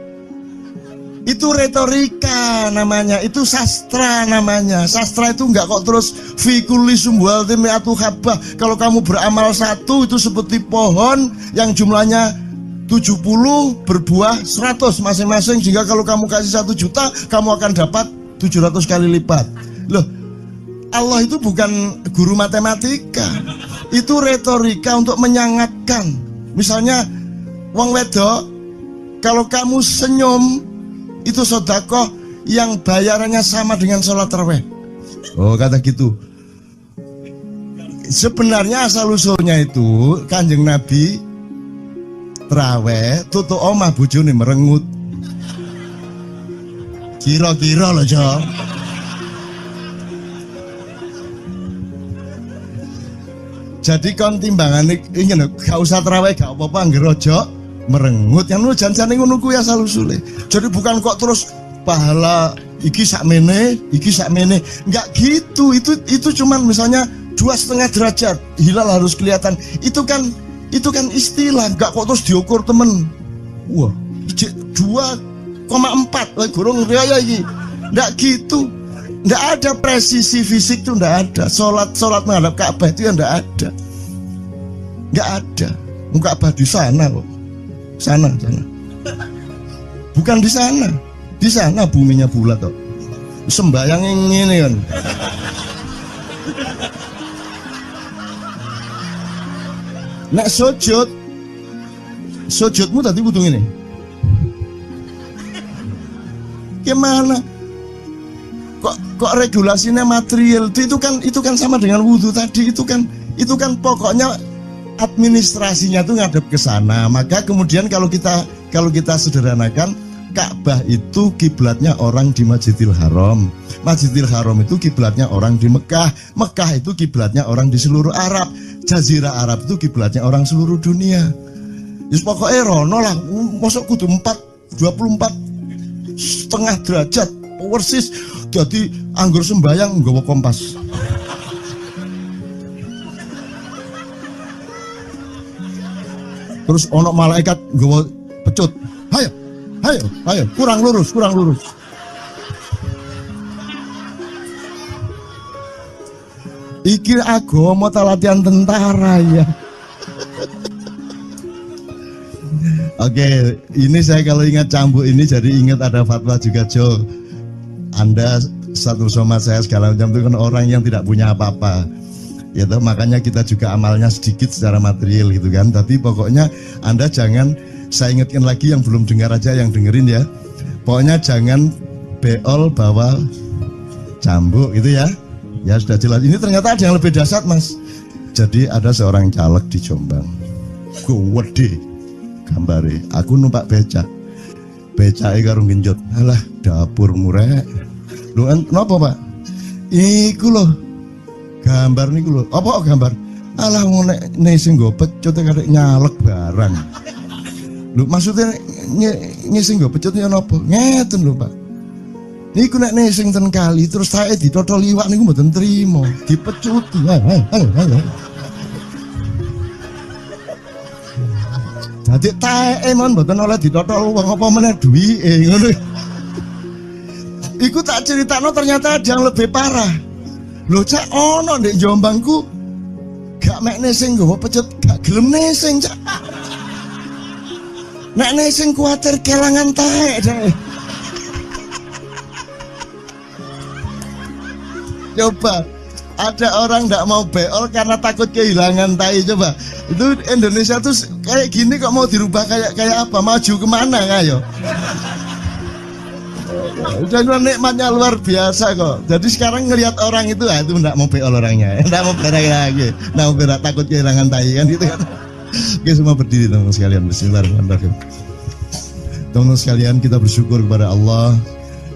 itu retorika namanya, itu sastra namanya. Sastra itu enggak kok terus fi kulli sumbuhatin mi'atu habbah. Kalau kamu beramal satu itu seperti pohon yang jumlahnya 70 berbuah 100 masing-masing, sehingga kalau kamu kasih 1 juta kamu akan dapat 700 kali lipat. Loh, Allah itu bukan guru matematika. Itu retorika untuk menyangatkan. Misalnya wong wedok, kalau kamu senyum itu sedekah yang bayarannya sama dengan sholat tarawih. Oh, kata gitu. Sebenarnya asal usulnya itu Kanjeng Nabi traweh tutuk omah bojone merengut. Kira-kira lho, Jo. Jadi kon timbangane ingin gak usah traweh gak apa-apa anggere aja merengut yang lu janjane ngono kuwi asal usule. Jadi bukan kok terus pahala iki sakmene, enggak gitu. Itu cuman misalnya 2,5 derajat hilal harus kelihatan. Itu kan istilah, enggak kok terus diukur temen. Wah, 2,4 gurung raya iki. Enggak gitu. Enggak ada presisi fisik tuh, enggak ada. Salat menghadap Ka'bah itu ya enggak ada. Enggak ada. Ka'bah di sana loh. Sana. Bukan di sana. Di sana buminya bulat kok. Sembayang ini kan. Nek sujudmu tadi butuh ini. Gimana? Kok regulasinya material itu kan sama dengan wudhu tadi. Itu kan pokoknya administrasinya tuh ngadep ke sana. Maka kemudian kalau kita sederhanakan, Ka'bah itu kiblatnya orang di Masjidil Haram. Masjidil Haram itu kiblatnya orang di Mekah. Mekah itu kiblatnya orang di seluruh Arab. Jazirah Arab itu kiblatnya orang seluruh dunia. Yus pokoknya rono lah. Masuk kudu 24,5 derajat persis. Jadi anggur sembayang nggawa kompas. Terus ono malaikat nggawa pecut. Ayo, kurang lurus. Iki agama ta latihan tentara ya. Oke, ini saya kalau ingat cambuk ini jadi ingat ada fatwa juga, Jo. Anda satu sama saya segala macam itu kan orang yang tidak punya apa-apa. Ya toh, makanya kita juga amalnya sedikit secara material gitu kan. Tapi pokoknya Anda jangan, saya ingatkan lagi yang belum dengar aja yang dengerin ya. Pokoknya jangan beol bawa cambuk gitu ya. Ya sudah jelas. Ini ternyata ada yang lebih dahsyat, Mas. Jadi ada seorang caleg di Jombang. Gede gambare. Aku numpak becak. Becake karo genjot. Alah, dapur murek. Lho napa, Pak? Iku lho. Gambar niku lho. Apa gambar? Alah ngene sing nggo pecut karek nyalek barang. Lho maksudnya sing nggo pecut ya napa? Ngeten lho, Pak. Niku nek sing ten kali terus saya ditotol iwak niku mboten trimo, dipecuti. Dadi taeke mon mboten oleh ditotol wong apa meneh duwike ngono. Iku tak critakno ternyata ada yang lebih parah. Lho Cak ono ndek Jombangku gak mek nesing nggawa pecut, gak gelem nesing Cak. Nek nesing kuwatir kelangan taek deh. Coba ada orang nggak mau beol karena takut kehilangan tai. Coba itu Indonesia tuh kayak gini kok mau dirubah kayak apa? Maju kemana kayo? Dan nikmatnya luar biasa kok. Jadi sekarang ngelihat orang itu nggak mau beol orangnya, nggak mau berak lagi, nggak mau berak, takut kehilangan tai kan gitu kan? Oke, semua berdiri teman-teman sekalian. Bismillahirrahmanirrahim. Teman-teman sekalian, kita bersyukur kepada Allah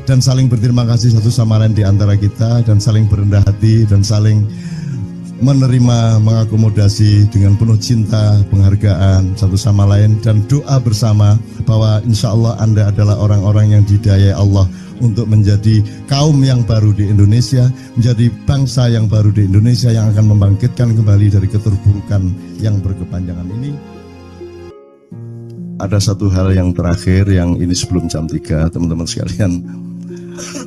dan saling berterima kasih satu sama lain di antara kita, dan saling berendah hati dan saling menerima, mengakomodasi dengan penuh cinta, penghargaan satu sama lain, dan doa bersama bahwa insya Allah Anda adalah orang-orang yang dihidayai Allah untuk menjadi kaum yang baru di Indonesia, menjadi bangsa yang baru di Indonesia yang akan membangkitkan kembali dari keterpurukan yang berkepanjangan ini. Ada satu hal yang terakhir yang ini sebelum jam 3, teman-teman sekalian.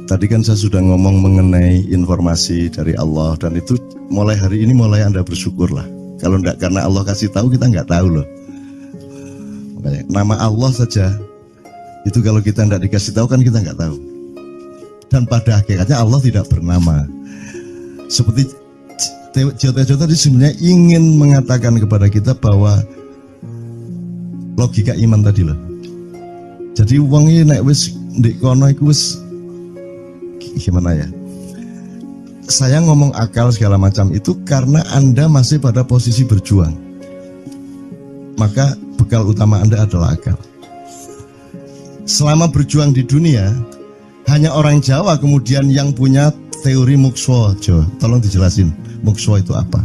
Tadi kan saya sudah ngomong mengenai informasi dari Allah, dan itu mulai hari ini mulai Anda bersyukurlah. Kalau enggak karena Allah kasih tahu, kita enggak tahu loh. Makanya, nama Allah saja itu kalau kita enggak dikasih tahu kan kita enggak tahu. Dan pada hakikatnya Allah tidak bernama. Seperti Jotejo tadi sebenarnya ingin mengatakan kepada kita bahwa logika iman tadi loh. Jadi wong iki nek wis ndek kono iku wis gimana ya? Saya ngomong akal segala macam itu karena Anda masih pada posisi berjuang. Maka bekal utama Anda adalah akal. Selama berjuang di dunia, hanya orang Jawa kemudian yang punya teori mukswa. Jawa, tolong dijelasin mukswa itu apa.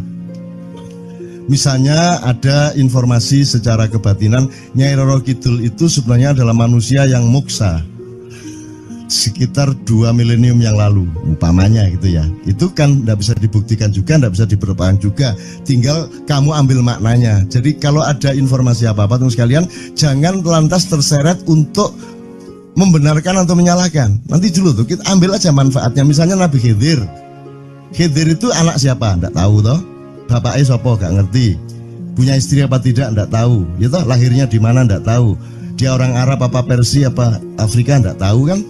Misalnya ada informasi secara kebatinan Nyai Roro Kidul itu sebenarnya adalah manusia yang muksa sekitar 2 milenium yang lalu, umpamanya gitu ya. Itu kan tidak bisa dibuktikan juga, tidak bisa diperpanjang juga. Tinggal kamu ambil maknanya. Jadi kalau ada informasi apa-apa teman sekalian, jangan lantas terseret untuk membenarkan atau menyalahkan. Nanti dulu tuh kita ambil aja manfaatnya. Misalnya Nabi Khidir. Khidir itu anak siapa? Tidak tahu toh. Bapaknya siapa? Gak ngerti. Punya istri apa tidak? Tidak tahu. Ya toh, lahirnya di mana? Tidak tahu. Dia orang Arab apa Persia apa Afrika? Tidak tahu kan?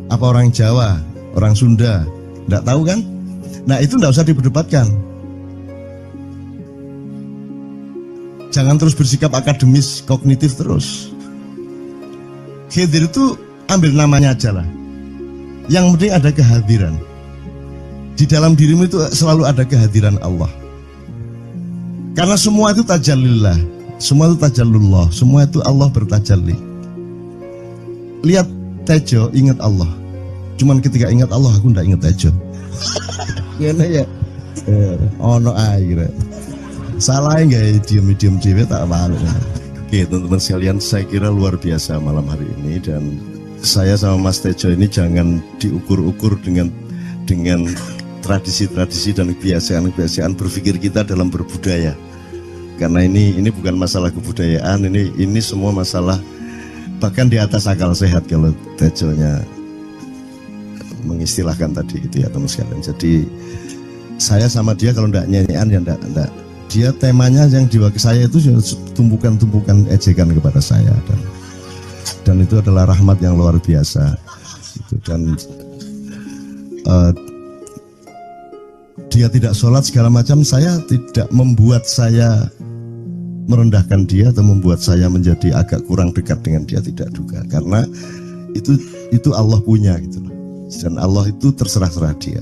Apa orang Jawa, orang Sunda, tidak tahu kan? Nah itu tidak usah diperdebatkan. Jangan terus bersikap akademis, kognitif terus. Khidir itu ambil namanya aja lah. Yang penting ada kehadiran. Di dalam dirimu itu selalu ada kehadiran Allah. Karena semua itu tajallillah, semua itu tajallullah, semua itu Allah bertajalli. Lihat Tejo ingat Allah. Cuman ketika ingat Allah aku ndak ingat Tejo. Gimana ya? Ono air. Salah enggak diam-diam dhewe tak balik. Oke, teman-teman sekalian, saya kira luar biasa malam hari ini dan saya sama Mas Tejo ini jangan diukur-ukur dengan tradisi-tradisi dan kebiasaan-kebiasaan berpikir kita dalam berbudaya. Karena ini bukan masalah kebudayaan, ini semua masalah bahkan di atas akal sehat kalau Tejonya mengistilahkan tadi gitu ya teman sekalian. Jadi saya sama dia kalau enggak nyanyian ya enggak. Dia temanya yang diwakili saya itu tumpukan-tumpukan ejekan kepada saya dan itu adalah rahmat yang luar biasa. Gitu. Dan dia tidak sholat segala macam, saya tidak membuat saya merendahkan dia atau membuat saya menjadi agak kurang dekat dengan dia, tidak juga, karena itu Allah punya gitu loh. Dan Allah itu terserah-serah dia.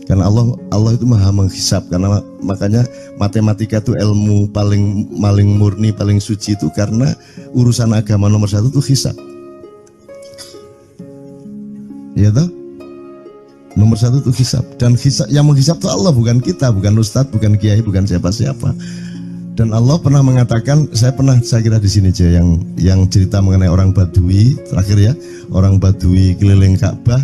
Karena Allah itu maha menghisab, karena makanya matematika itu ilmu paling murni, paling suci itu karena urusan agama nomor 1 itu hisab. Ya toh? Nomor 1 itu hisab, dan hisab, yang menghisab itu Allah, bukan kita, bukan ustadz, bukan kiai, bukan siapa-siapa. Dan Allah pernah mengatakan, saya kira di sini aja yang cerita mengenai orang Badui terakhir ya, orang Badui keliling Ka'bah,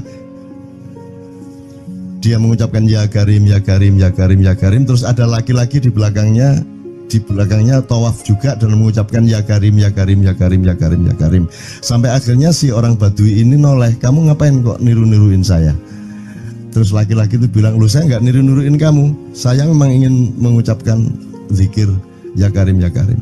dia mengucapkan ya Karim, ya Karim, ya Karim, ya Karim, terus ada laki-laki di belakangnya tawaf juga dan mengucapkan ya Karim, ya Karim, ya Karim, ya Karim, ya Karim, sampai akhirnya si orang Badui ini noleh, kamu ngapain kok niru-niruin saya? Terus laki-laki itu bilang, lu saya nggak niru-niruin kamu, saya memang ingin mengucapkan zikir ya Karim, ya Karim.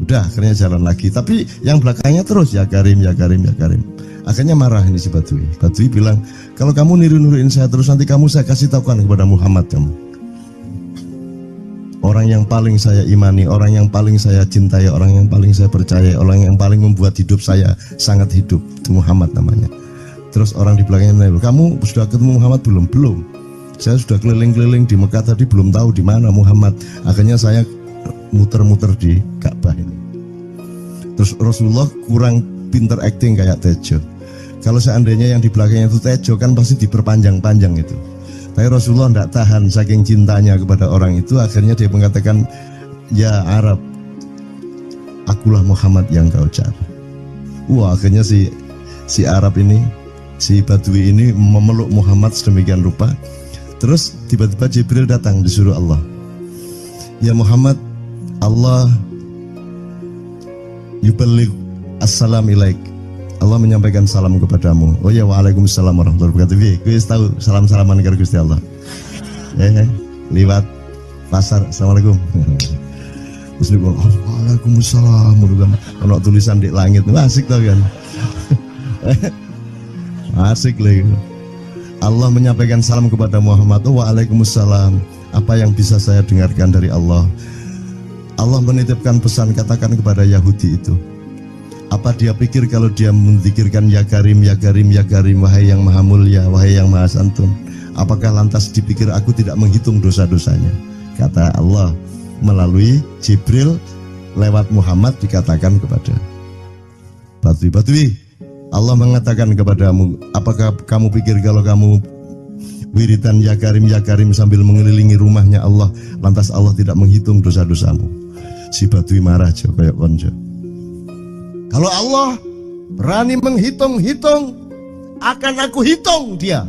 Udah akhirnya jalan lagi, tapi yang belakangnya terus ya Karim, ya Karim, ya Karim. Akhirnya marah ini si Badui. Badui bilang, kalau kamu niru-niruin saya terus, nanti saya kasih tahukan kepada Muhammad kamu. Orang yang paling saya imani, orang yang paling saya cintai, orang yang paling saya percaya, orang yang paling membuat hidup saya sangat hidup, itu Muhammad namanya. Terus orang di belakangnya nanya, kamu sudah ketemu Muhammad belum? Belum. Saya sudah keliling-keliling di Mekah tadi, belum tahu di mana Muhammad. Akhirnya saya muter-muter di Ka'bah ini. Terus Rasulullah kurang pinter acting kayak Tejo. Kalau seandainya yang di belakangnya itu Tejo kan pasti diperpanjang-panjang itu. Tapi Rasulullah tidak tahan saking cintanya kepada orang itu, akhirnya dia mengatakan, ya Arab, akulah Muhammad yang kau cari. Wah, akhirnya si Arab ini, si Badui ini memeluk Muhammad sedemikian rupa. Terus tiba-tiba Jibril datang disuruh Allah, ya Muhammad, Allah yuballigh assalam ilaik, Allah menyampaikan salam kepadamu. Oh ya, waalaikumsalam warahmatullahi wabarakatuh. Kuis tahu salam-salaman karo Gusti Allah. Liwat pasar, assalamualaikum. Terus dia bilang, waalaikumsalam. Ono tulisan di langit, asik tau kan? Asik lagi. Allah menyampaikan salam kepada Muhammad. Oh, waalaikumsalam. Apa yang bisa saya dengarkan dari Allah? Allah menitipkan pesan, katakan kepada Yahudi itu. Apa dia pikir kalau dia menzikirkan ya Karim, ya Karim, ya Karim, wahai yang maha mulia, wahai yang maha santun, apakah lantas dipikir aku tidak menghitung dosa-dosanya? Kata Allah melalui Jibril lewat Muhammad dikatakan kepada Badui, Allah mengatakan kepadamu, apakah kamu pikir kalau kamu wiridan ya karim sambil mengelilingi rumahnya Allah, lantas Allah tidak menghitung dosa-dosamu? Si Badui marah aja kayak konco. Kalau Allah berani menghitung-hitung, akan aku hitung dia.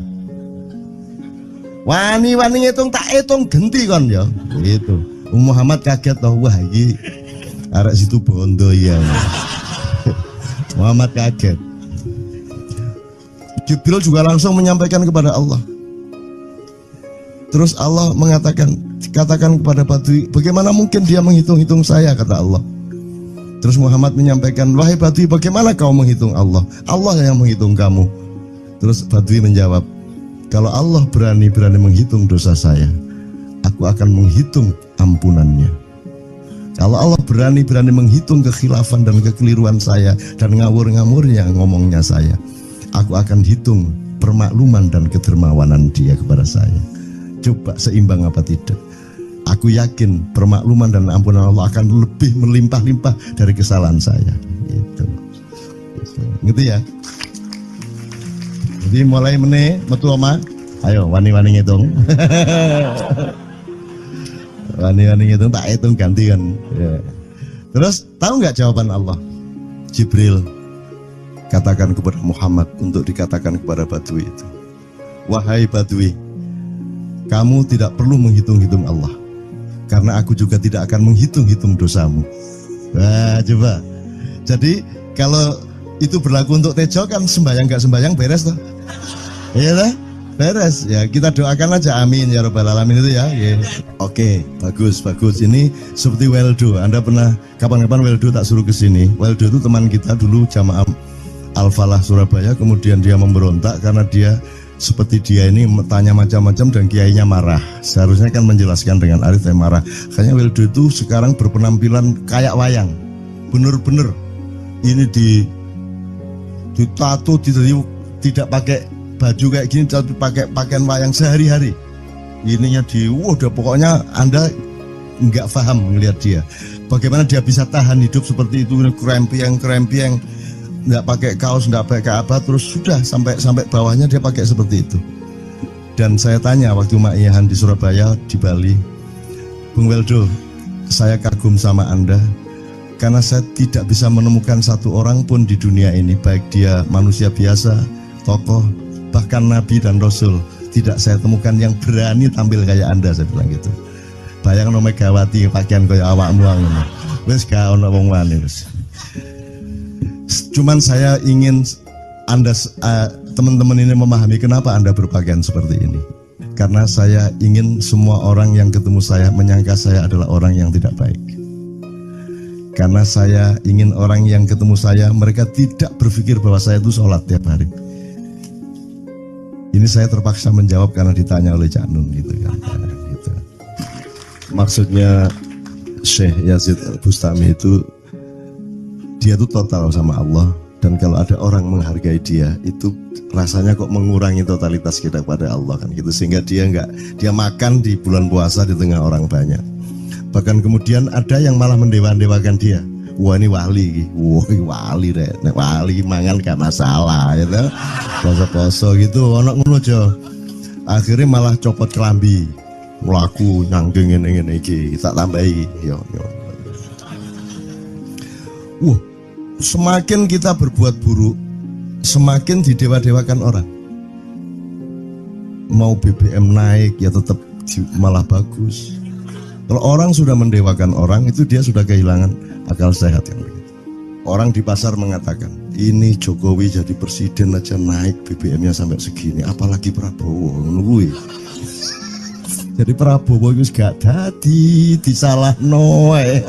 Wani-wani hitung tak hitung genti kon ya. Gitu. Muhammad kaget toh, wah iki arek situ bondo ya. Muhammad kaget. Jibril juga langsung menyampaikan kepada Allah. Terus Allah katakan kepada Badui, bagaimana mungkin dia menghitung-hitung saya, kata Allah. Terus Muhammad menyampaikan, wahai Badui, bagaimana kau menghitung Allah? Allah yang menghitung kamu. Terus Badui menjawab, kalau Allah berani menghitung dosa saya, aku akan menghitung ampunannya. Kalau Allah berani menghitung kekhilafan dan kekeliruan saya dan ngawur-ngawurnya ngomongnya saya, aku akan hitung permakluman dan kedermawanan dia kepada saya. Coba seimbang apa tidak? Aku yakin permakluman dan ampunan Allah akan lebih melimpah-limpah dari kesalahan saya. Gitu ya. Jadi mulai metu oma, ayo wani-wani ngitung. Wani-wani ngitung tak hitung ganti kan. Ya. Terus tahu nggak jawaban Allah? Jibril katakan kepada Muhammad untuk dikatakan kepada Badui itu, wahai Badui, kamu tidak perlu menghitung-hitung Allah, karena aku juga tidak akan menghitung-hitung dosamu. Wah, coba. Jadi kalau itu berlaku untuk Tejo kan sembahyang gak sembahyang beres toh? Iya lah, beres. Ya kita doakan aja, amin ya robbal alamin itu ya. Yeah. Oke, bagus. Ini seperti Weldo. Anda pernah kapan-kapan Weldo tak suruh ke sini? Weldo itu teman kita dulu jamaah Al-Falah Surabaya, kemudian dia memberontak karena dia seperti dia ini tanya macam-macam dan kiainya marah. Seharusnya kan menjelaskan dengan arif yang marah. Kayaknya Weldo itu sekarang berpenampilan kayak wayang. Bener-bener ini ditato, tidak pakai baju kayak gini, tapi pakai pakaian wayang sehari-hari. Ininya udah pokoknya Anda nggak paham ngelihat dia. Bagaimana dia bisa tahan hidup seperti itu, krempiang, nggak pakai kaos, nggak pakai apa, terus sudah sampai bawahnya dia pakai seperti itu. Dan saya tanya waktu Ma'iyahan di Surabaya, di Bali, Bung Weldo, saya kagum sama Anda karena saya tidak bisa menemukan satu orang pun di dunia ini, baik dia manusia biasa, tokoh, bahkan Nabi dan Rasul, tidak saya temukan yang berani tampil kayak Anda, saya bilang gitu. Bayang no Megawati pakaian kayak awakmu ngono. Wis gak ono wong wani wis. Cuman saya ingin Anda teman-teman ini memahami kenapa Anda berpakaian seperti ini. Karena saya ingin semua orang yang ketemu saya menyangka saya adalah orang yang tidak baik. Karena saya ingin orang yang ketemu saya, mereka tidak berpikir bahwa saya itu sholat tiap hari. Ini saya terpaksa menjawab karena ditanya oleh Cak Nun gitu kan. Gitu. Maksudnya Syekh Yazid Bustami itu, dia itu total sama Allah, dan kalau ada orang menghargai dia itu rasanya kok mengurangi totalitas kita kepada Allah kan gitu, sehingga dia makan di bulan puasa di tengah orang banyak. Bahkan kemudian ada yang malah mendewa-dewakan dia. Wah ini wali, wali deh, wali mangan gak masalah, gitu. Poso-poso gitu, ono ngono aja. Akhirnya malah copot kelambi, melaku nyanggeng ini tak tambahi, yo. Semakin kita berbuat buruk, semakin didewa-dewakan orang. Mau BBM naik ya tetap malah bagus. Kalau orang sudah mendewakan orang, itu dia sudah kehilangan akal sehat yang begitu. Orang di pasar mengatakan, ini Jokowi jadi presiden aja naik BBM-nya sampai segini, apalagi Prabowo nungguin. Jadi Prabowo itu gak dadi disalah noe.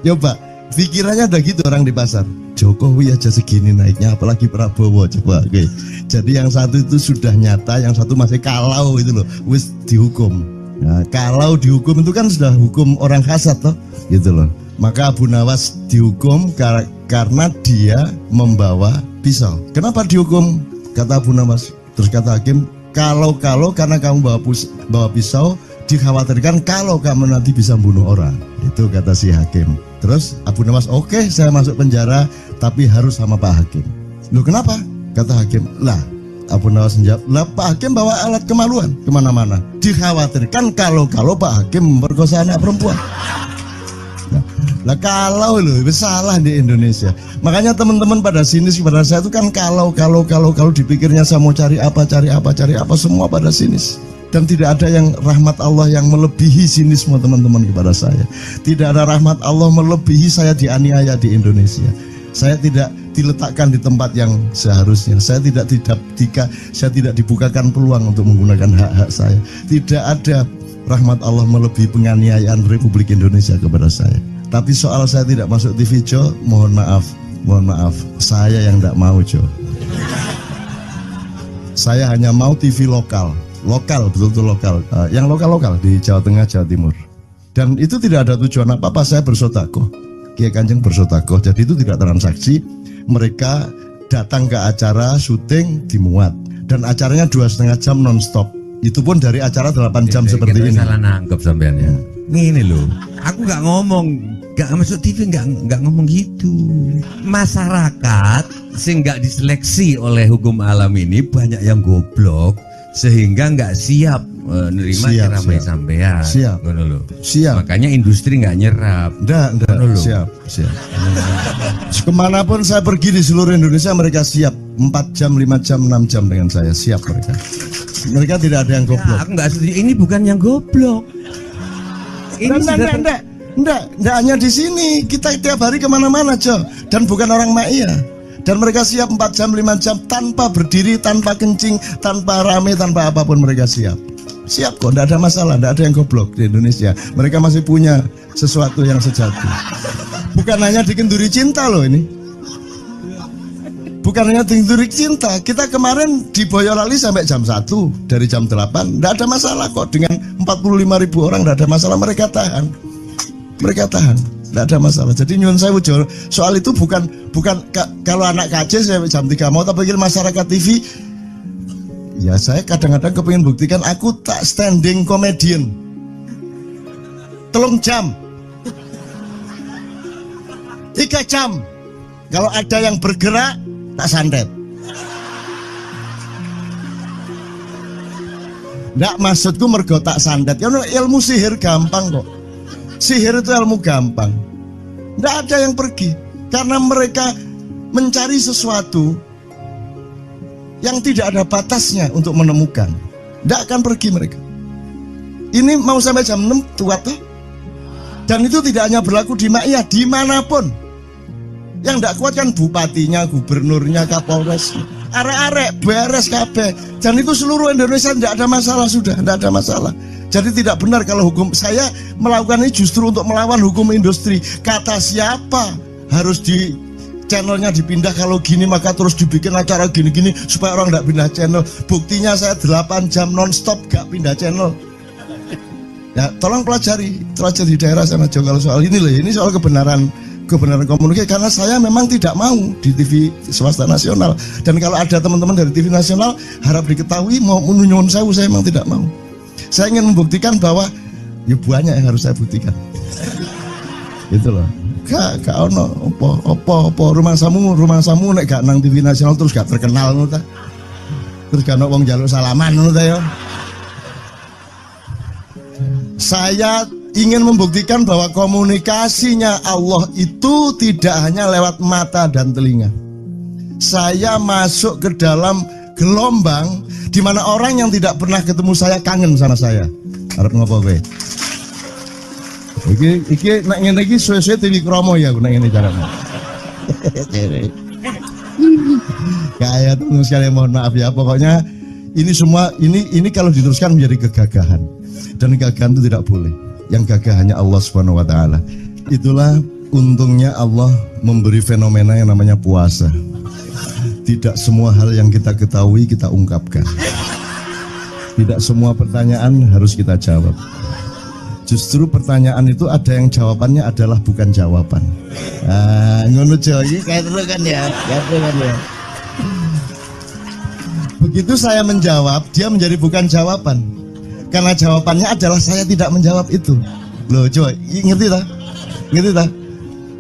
Coba pikirannya udah gitu orang di pasar. Jokowi aja segini naiknya, apalagi Prabowo, coba. Oke. Jadi yang satu itu sudah nyata, yang satu masih kalau itu loh, wis dihukum. Nah, kalau dihukum itu kan sudah hukum orang kasat toh, gitu loh. Maka Abu Nawas dihukum karena dia membawa pisau. Kenapa dihukum? Kata Abu Nawas. Terus kata hakim, kalau karena kamu bawa pisau, dikhawatirkan kalau kamu nanti bisa bunuh orang. Itu kata si hakim. Terus Abu Nawas, oke, saya masuk penjara tapi harus sama Pak Hakim. Loh kenapa? Kata hakim, lah Abu Nawas menjawab, lah Pak Hakim bawa alat kemaluan kemana-mana. Dikhawatirkan kalau Pak Hakim memperkosa anak perempuan. Lah kalau loh, salah di Indonesia. Makanya teman-teman pada sinis kepada saya itu kan kalau dipikirnya saya mau cari apa semua pada sinis. Dan tidak ada yang rahmat Allah yang melebihi sinisme teman-teman kepada saya. Tidak ada rahmat Allah melebihi saya dianiaya di Indonesia. Saya tidak diletakkan di tempat yang seharusnya. Saya tidak dibukakan peluang untuk menggunakan hak-hak saya. Tidak ada rahmat Allah melebihi penganiayaan Republik Indonesia kepada saya. Tapi soal saya tidak masuk TV Jo, mohon maaf, saya yang tidak mau Jo. Saya hanya mau TV lokal, betul-betul lokal, yang lokal di Jawa Tengah, Jawa Timur. Dan itu tidak ada tujuan apa-apa, saya bersodakoh, Kiai Kanjeng bersodakoh, jadi itu tidak transaksi. Mereka datang ke acara syuting dimuat, dan acaranya 2,5 jam non-stop. Itu pun dari acara 8 jam seperti ini. Salah nangkep sampean ya. Ini loh, aku nggak ngomong, nggak masuk TV, nggak ngomong gitu. Masyarakat sing nggak diseleksi oleh hukum alam ini banyak yang goblok sehingga nggak siap nerima ceramah sampean. Siap. Makanya industri nggak nyerap. Nggak. Siap. Kemanapun saya pergi di seluruh Indonesia mereka siap 4 jam, 5 jam, 6 jam dengan saya, siap mereka. Mereka tidak ada yang goblok. Aku nggak setuju. Ini bukan yang goblok. Enggak hanya di sini. Kita tiap hari kemana-mana, Jo. Dan bukan orang Ma'iyah. Dan mereka siap 4 jam, 5 jam tanpa berdiri, tanpa kencing, tanpa rame, tanpa apapun mereka siap. Siap kok, enggak ada masalah, enggak ada yang goblok di Indonesia. Mereka masih punya sesuatu yang sejati. Bukan hanya dikenduri cinta loh ini. Bukan hanya dikenduri cinta. Kita kemarin di Boyolali sampai jam 1, dari jam 8. Enggak ada masalah kok, dengan 45.000 orang enggak ada masalah, mereka tahan. Tidak ada masalah. Jadi nyuwun sewu soal itu bukan kalau anak KJ saya jam 3 mau, tapi pikir masyarakat TV. Ya saya kadang-kadang kepingin buktikan aku tak standing comedian. 3 jam 3 jam. Kalau ada yang bergerak tak santet. Nggak, maksudku mergo tak santet. Ya ilmu sihir gampang kok. Sihir itu ilmu gampang. Nggak ada yang pergi karena mereka mencari sesuatu yang tidak ada batasnya untuk menemukan. Nggak akan pergi mereka. Ini mau sampai jam 6 kuat tuh. Dan itu tidak hanya berlaku di Ma'iyah, dimanapun. Yang nggak kuat kan bupatinya, gubernurnya, kapolres, arek-arek beres kabeh. Dan itu seluruh Indonesia tidak ada masalah, sudah tidak ada masalah. Jadi tidak benar kalau hukum saya melakukan ini justru untuk melawan hukum industri. Kata siapa harus di channelnya dipindah, kalau gini maka terus dibikin acara gini-gini supaya orang tidak pindah channel. Buktinya saya 8 jam non-stop gak pindah channel. Ya tolong pelajari di daerah sana juga kalau soal ini loh. Ini soal kebenaran komunikasi, karena saya memang tidak mau di TV swasta nasional. Dan kalau ada teman-teman dari TV nasional harap diketahui mau menyunyun saya memang tidak mau. Saya ingin membuktikan bahwa ya banyak yang harus saya buktikan. Itu loh. Gak ono opo rumah samu nek gak nang TV nasional terus gak terkenal ngono ta. Terus gak ono wong njaluk salaman ngono ta ya. Saya ingin membuktikan bahwa komunikasinya Allah itu tidak hanya lewat mata dan telinga. Saya masuk ke dalam gelombang di mana orang yang tidak pernah ketemu saya kangen sama saya. Arep ngopo kowe? Iki nek ngene iki suwe-suwe TV Kromo ya nek ngene carane. Kayak terus sekali mohon maaf ya, pokoknya ini semua ini kalau diteruskan menjadi kegagahan. Dan kegagahan itu tidak boleh. Yang gagah hanya Allah Subhanahu wa taala. Itulah untungnya Allah memberi fenomena yang namanya puasa. Tidak semua hal yang kita ketahui kita ungkapkan. Tidak semua pertanyaan harus kita jawab. Justru pertanyaan itu ada yang jawabannya adalah bukan jawaban. Ngono iki kayak terus kan ya. Begitu saya menjawab, dia menjadi bukan jawaban. Karena jawabannya adalah saya tidak menjawab itu. Loh, coba ngerti tak? Ngerti tak?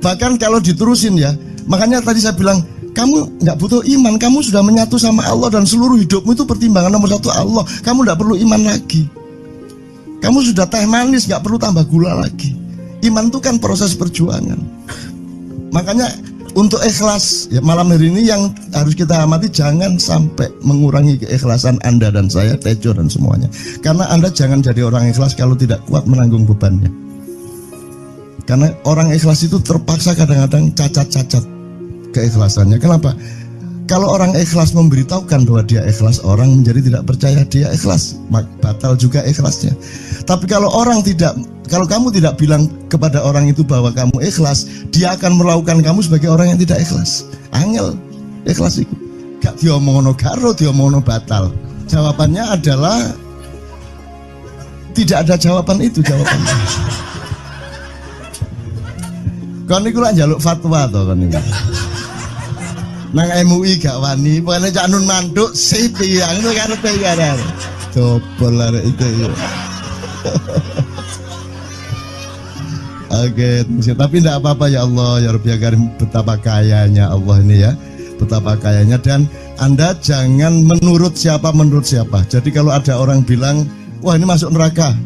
Bahkan kalau diterusin ya, makanya tadi saya bilang, kamu nggak butuh iman, kamu sudah menyatu sama Allah dan seluruh hidupmu itu pertimbangan nomor satu Allah. Kamu nggak perlu iman lagi. Kamu sudah teh manis, nggak perlu tambah gula lagi. Iman itu kan proses perjuangan. Makanya untuk ikhlas ya, malam hari ini yang harus kita amati, jangan sampai mengurangi keikhlasan Anda dan saya, Tejo dan semuanya. Karena Anda jangan jadi orang ikhlas kalau tidak kuat menanggung bebannya. Karena orang ikhlas itu terpaksa kadang-kadang cacat-cacat keikhlasannya. Kenapa? Kalau orang ikhlas memberitahukan bahwa dia ikhlas, orang menjadi tidak percaya dia ikhlas, batal juga ikhlasnya. Tapi kalau kamu tidak bilang kepada orang itu bahwa kamu ikhlas, dia akan melakukan kamu sebagai orang yang tidak ikhlas. Angel ikhlas itu gak diomongno karo, diomongno batal. Jawabannya adalah tidak ada jawaban itu jawabannya. Kon niku lak njaluk fatwa to kon niku. Nang MUI gak wani, pokoknya Cak Nun mantuk sip iki, ngono karepe iki arek. Dobol arek itu ya. Oke, tapi tidak apa-apa ya Allah, ya Rabbi ya Karim, betapa kayanya Allah ini ya, betapa kayanya. Dan Anda jangan menurut siapa. Jadi kalau ada orang bilang, wah ini masuk neraka,